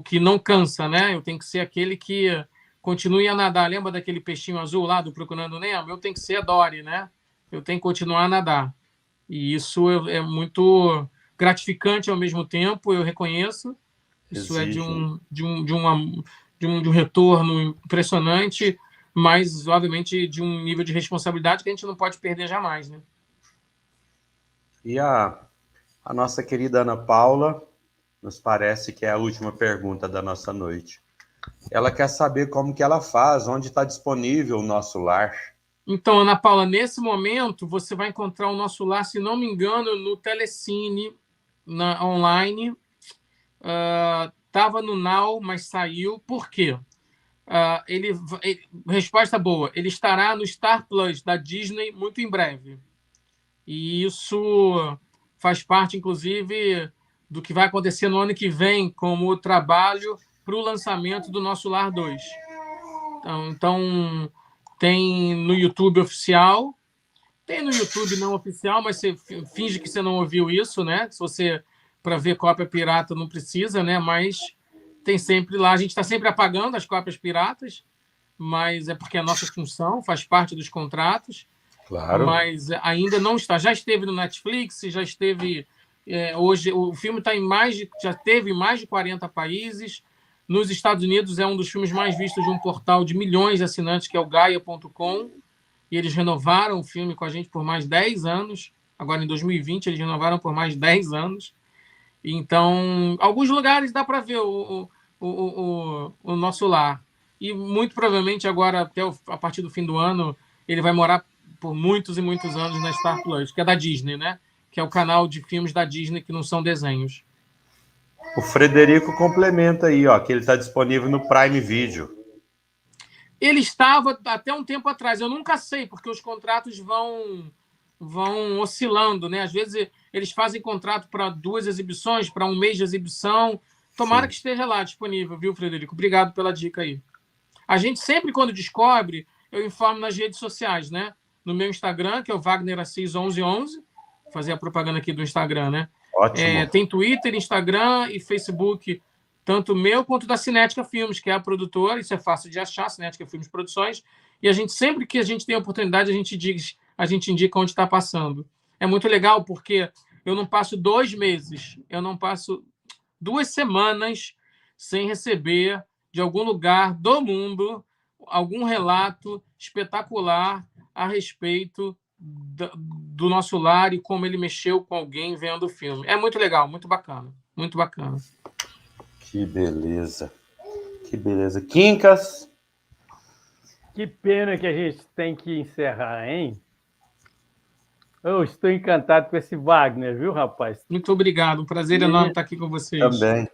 que não cansa, né? Eu tenho que ser aquele que continue a nadar. Lembra daquele peixinho azul lá do Procurando Nemo? Eu tenho que ser a Dory, né? Eu tenho que continuar a nadar. E isso é muito gratificante ao mesmo tempo, eu reconheço. Isso é de um retorno impressionante, mas, obviamente, de um nível de responsabilidade que a gente não pode perder jamais, né? E a nossa querida Ana Paula, nos parece que é a última pergunta da nossa noite. Ela quer saber como que ela faz, onde está disponível o Nosso Lar. Então, Ana Paula, nesse momento, você vai encontrar o Nosso Lar, se não me engano, no Telecine, online. Estava no Now, mas saiu. Por quê? Resposta boa. Ele estará no Star Plus da Disney muito em breve. E isso faz parte, inclusive, do que vai acontecer no ano que vem, como trabalho para o lançamento do Nosso Lar 2. Então, tem no YouTube oficial, tem no YouTube não oficial, mas você finge que você não ouviu isso, né? Se você, para ver cópia pirata, não precisa, né? Mas tem sempre lá. A gente está sempre apagando as cópias piratas, mas é porque é a nossa função, faz parte dos contratos. Claro. Mas ainda não está. Já esteve no Netflix, já esteve. Hoje, o filme está já teve em mais de 40 países. Nos Estados Unidos, é um dos filmes mais vistos de um portal de milhões de assinantes, que é o Gaia.com. E eles renovaram o filme com a gente por mais 10 anos. Agora, em 2020, eles renovaram por mais 10 anos. Então, alguns lugares dá para ver o Nosso Lar. E muito provavelmente agora, até a partir do fim do ano, ele vai morar por muitos e muitos anos na Star Plus, que é da Disney, né? Que é o canal de filmes da Disney que não são desenhos. O Frederico complementa aí, ó, que ele está disponível no Prime Video. Ele estava até um tempo atrás. Eu nunca sei, porque os contratos vão oscilando, né? Às vezes eles fazem contrato para 2 exibições, para um mês de exibição. Tomara Sim. que esteja lá disponível, viu, Frederico? Obrigado pela dica aí. A gente sempre, quando descobre, eu informo nas redes sociais, né? No meu Instagram, que é o Wagner Assis 1111, fazer a propaganda aqui do Instagram, né? Ótimo. Tem Twitter, Instagram e Facebook, tanto meu quanto da Cinética Filmes, que é a produtora. Isso é fácil de achar, Cinética Filmes Produções. E a gente, sempre que a gente tem a oportunidade, a gente indica onde está passando. É muito legal porque eu não passo 2 meses, eu não passo 2 semanas sem receber de algum lugar do mundo algum relato espetacular a respeito do Nosso Lar e como ele mexeu com alguém vendo o filme. É muito legal, muito bacana, muito bacana. Que beleza. Que beleza. Quincas. Que pena que a gente tem que encerrar, hein? Eu estou encantado com esse Wagner, viu, rapaz? Muito obrigado, um prazer enorme estar aqui com vocês. Também.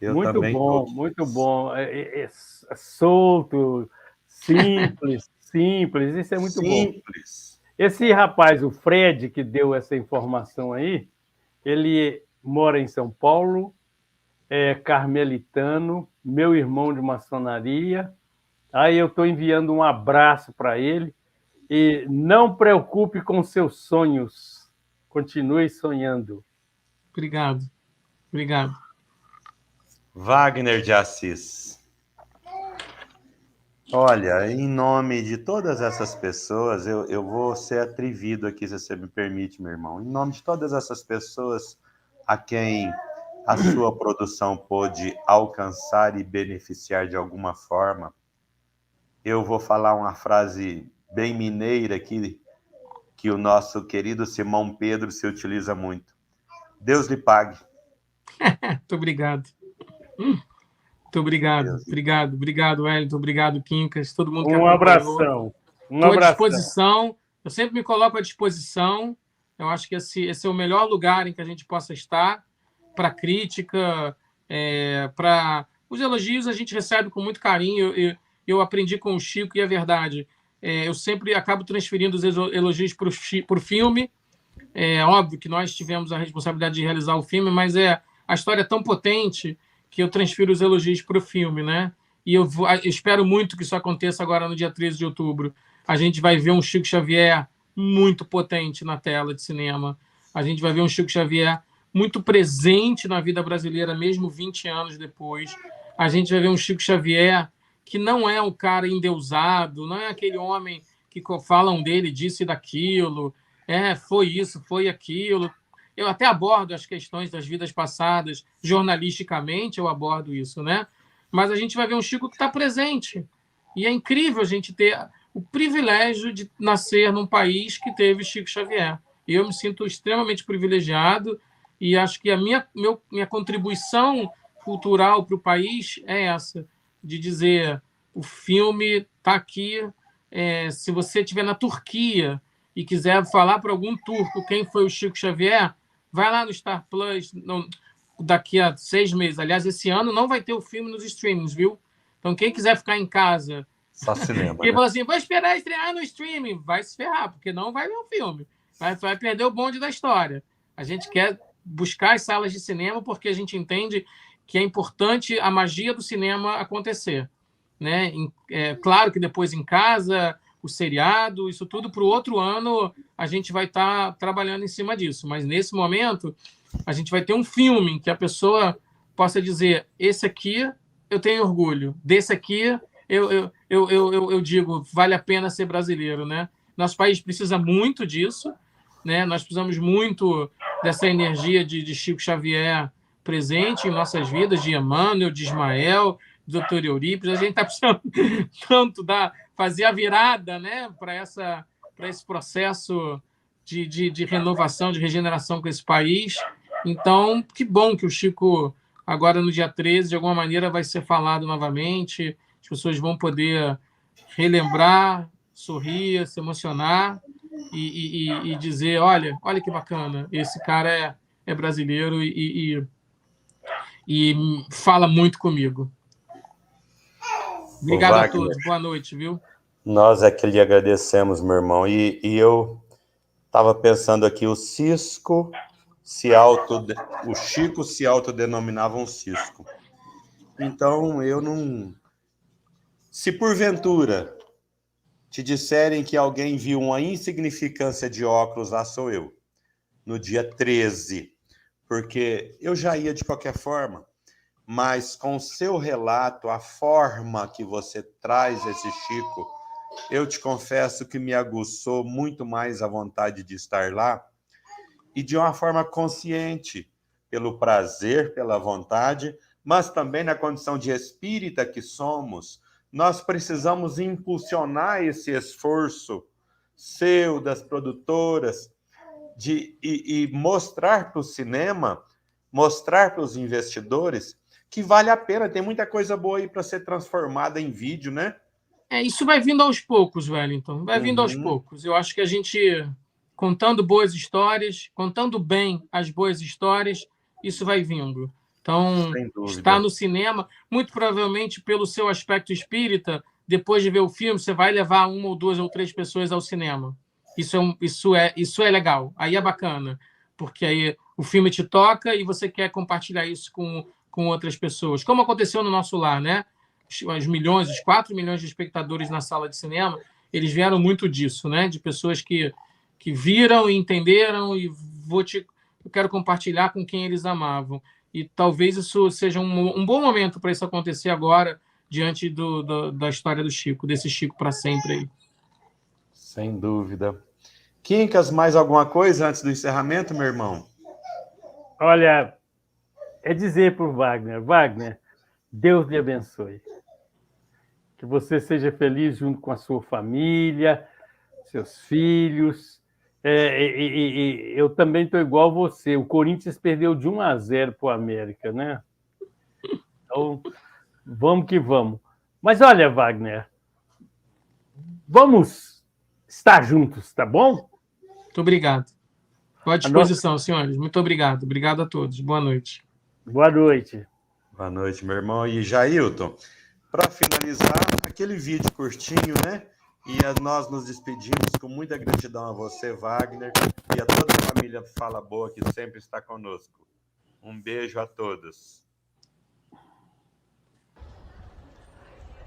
Eu muito também bom, tô. muito bom. É solto, simples, simples. Isso é muito Simples. bom. Esse rapaz, o Fred, que deu essa informação aí, ele mora em São Paulo, é carmelitano, meu irmão de maçonaria. Aí eu estou enviando um abraço para ele. E não preocupe com seus sonhos. Continue sonhando. Obrigado. Obrigado. Wagner de Assis. Olha, em nome de todas essas pessoas, eu vou ser atrevido aqui, se você me permite, meu irmão. Em nome de todas essas pessoas a quem a sua produção pôde alcançar e beneficiar de alguma forma, eu vou falar uma frase bem mineira aqui, que o nosso querido Simão Pedro se utiliza muito. Deus lhe pague. Muito obrigado. Muito obrigado. Obrigado, Wellington. Obrigado, Quincas. Todo mundo que acompanhou. Abração. Estou à disposição. Eu sempre me coloco à disposição. Eu acho que esse é o melhor lugar em que a gente possa estar para crítica, para os elogios a gente recebe com muito carinho. Eu aprendi com o Chico e é verdade. Eu sempre acabo transferindo os elogios para o filme. É óbvio que nós tivemos a responsabilidade de realizar o filme, mas a história é tão potente que eu transfiro os elogios para o filme, né? E eu espero muito que isso aconteça agora no dia 13 de outubro. A gente vai ver um Chico Xavier muito potente na tela de cinema. A gente vai ver um Chico Xavier muito presente na vida brasileira, mesmo 20 anos depois. A gente vai ver um Chico Xavier que não é um cara endeusado, não é aquele homem que falam dele, disso e daquilo, foi isso, foi aquilo. Eu até abordo as questões das vidas passadas, jornalisticamente eu abordo isso, né? Mas a gente vai ver um Chico que está presente. E é incrível a gente ter o privilégio de nascer num país que teve Chico Xavier. E eu me sinto extremamente privilegiado e acho que a minha contribuição cultural para o país é essa, de dizer, o filme está aqui, se você estiver na Turquia e quiser falar para algum turco quem foi o Chico Xavier, vai lá no Star Plus, daqui a 6 meses. Aliás, esse ano não vai ter o filme nos streamings, viu? Então, quem quiser ficar em casa... Só cinema, e né? fala assim, vou esperar estrear no streaming. Vai se ferrar, porque não vai ver o filme. Vai perder o bonde da história. A gente quer buscar as salas de cinema porque a gente entende que é importante a magia do cinema acontecer. Né? Claro que depois em casa, o seriado, isso tudo para o outro ano a gente vai estar trabalhando em cima disso. Mas nesse momento a gente vai ter um filme que a pessoa possa dizer, esse aqui eu tenho orgulho, desse aqui eu digo, vale a pena ser brasileiro, né? Nosso país precisa muito disso, né? Nós precisamos muito dessa energia de Chico Xavier presente em nossas vidas, de Emmanuel, de Ismael, do Dr. Eurípides. A gente está precisando tanto fazer a virada, né? para esse processo de renovação, de regeneração com esse país. Então, que bom que o Chico, agora no dia 13, de alguma maneira vai ser falado novamente. As pessoas vão poder relembrar, sorrir, se emocionar e dizer, olha que bacana, esse cara é brasileiro e fala muito comigo. Obrigado a todos, boa noite, viu? Nós é que lhe agradecemos, meu irmão. E eu estava pensando aqui, o Chico se autodenominava um cisco. Então, eu não... Se porventura te disserem que alguém viu uma insignificância de óculos, lá sou eu, no dia 13, porque eu já ia de qualquer forma, mas com o seu relato, a forma que você traz esse Chico, eu te confesso que me aguçou muito mais a vontade de estar lá, e de uma forma consciente, pelo prazer, pela vontade, mas também na condição de espírita que somos, nós precisamos impulsionar esse esforço seu, das produtoras, e mostrar para o cinema, mostrar para os investidores que vale a pena, tem muita coisa boa aí para ser transformada em vídeo, né? Isso vai vindo aos poucos, Wellington, vai vindo aos poucos. Eu acho que a gente, contando boas histórias, contando bem as boas histórias, isso vai vindo. Então, está no cinema, muito provavelmente pelo seu aspecto espírita, depois de ver o filme, você vai levar 1 ou 2 ou 3 pessoas ao cinema. Isso é legal, aí é bacana, porque aí o filme te toca e você quer compartilhar isso com outras pessoas. Como aconteceu no nosso lar, né? Os 4 milhões de espectadores na sala de cinema, eles vieram muito disso, né? De pessoas que viram e entenderam e eu quero compartilhar com quem eles amavam. E talvez isso seja um bom momento para isso acontecer agora, diante da história do Chico, desse Chico para sempre aí. Sem dúvida. Quincas, mais alguma coisa antes do encerramento, meu irmão? Olha, é dizer para o Wagner, Deus lhe abençoe. Que você seja feliz junto com a sua família, seus filhos. Eu também estou igual a você. O Corinthians perdeu de 1-0 para o América, né? Então, vamos que vamos. Mas olha, Wagner, vamos estar juntos, tá bom? Muito obrigado. Estou à disposição, senhores. Muito obrigado. Obrigado a todos. Boa noite. Boa noite. Boa noite, meu irmão. E Jailton, para finalizar, aquele vídeo curtinho, né? E nós nos despedimos com muita gratidão a você, Wagner, e a toda a família Fala Boa que sempre está conosco. Um beijo a todos.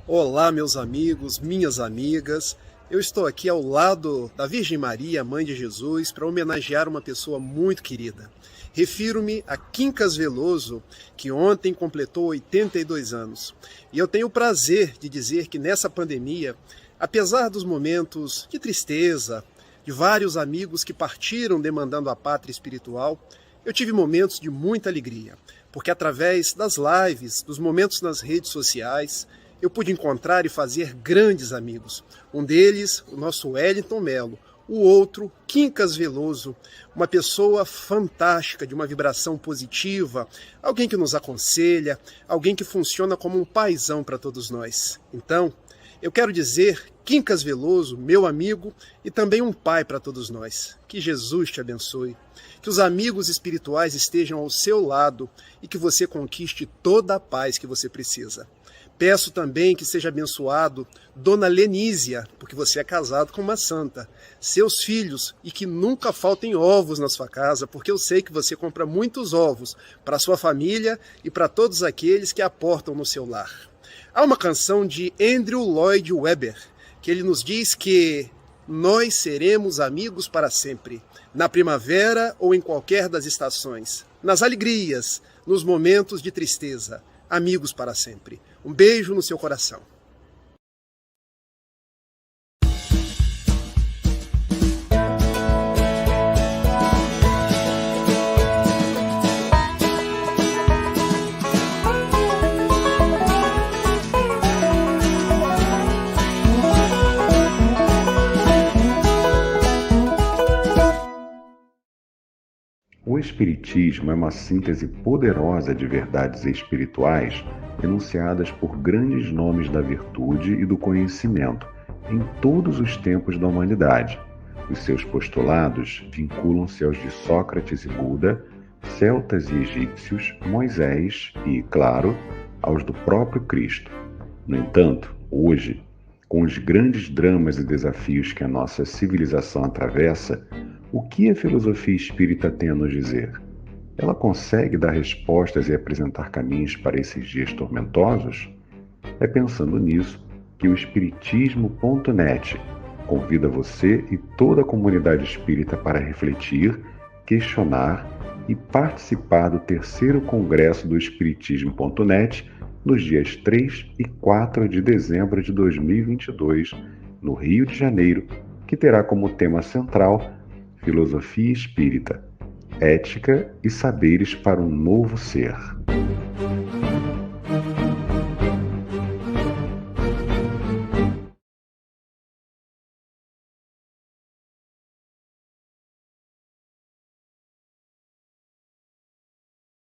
Olá, meus amigos, minhas amigas. Eu estou aqui ao lado da Virgem Maria, Mãe de Jesus, para homenagear uma pessoa muito querida. Refiro-me a Quincas Veloso, que ontem completou 82 anos. E eu tenho o prazer de dizer que nessa pandemia, apesar dos momentos de tristeza, de vários amigos que partiram demandando a pátria espiritual, eu tive momentos de muita alegria, porque através das lives, dos momentos nas redes sociais, eu pude encontrar e fazer grandes amigos. Um deles, o nosso Wellington Mello, O outro, Quincas Veloso, uma pessoa fantástica, de uma vibração positiva, alguém que nos aconselha, alguém que funciona como um paizão para todos nós. Então, eu quero dizer, Quincas Veloso, meu amigo e também um pai para todos nós. Que Jesus te abençoe, que os amigos espirituais estejam ao seu lado e que você conquiste toda a paz que você precisa. Peço também que seja abençoado Dona Lenísia, porque você é casado com uma santa, seus filhos, e que nunca faltem ovos na sua casa, porque eu sei que você compra muitos ovos para sua família e para todos aqueles que aportam no seu lar. Há uma canção de Andrew Lloyd Webber, que ele nos diz que nós seremos amigos para sempre, na primavera ou em qualquer das estações, nas alegrias, nos momentos de tristeza, amigos para sempre. Um beijo no seu coração. O Espiritismo é uma síntese poderosa de verdades espirituais enunciadas por grandes nomes da virtude e do conhecimento em todos os tempos da humanidade. Os seus postulados vinculam-se aos de Sócrates e Buda, celtas e egípcios, Moisés e, claro, aos do próprio Cristo. No entanto, hoje, com os grandes dramas e desafios que a nossa civilização atravessa, o que a filosofia espírita tem a nos dizer? Ela consegue dar respostas e apresentar caminhos para esses dias tormentosos? É pensando nisso que o Espiritismo.net convida você e toda a comunidade espírita para refletir, questionar e participar do 3º Congresso do Espiritismo.net nos dias 3 e 4 de dezembro de 2022, no Rio de Janeiro, que terá como tema central Filosofia Espírita, Ética e Saberes para um Novo Ser.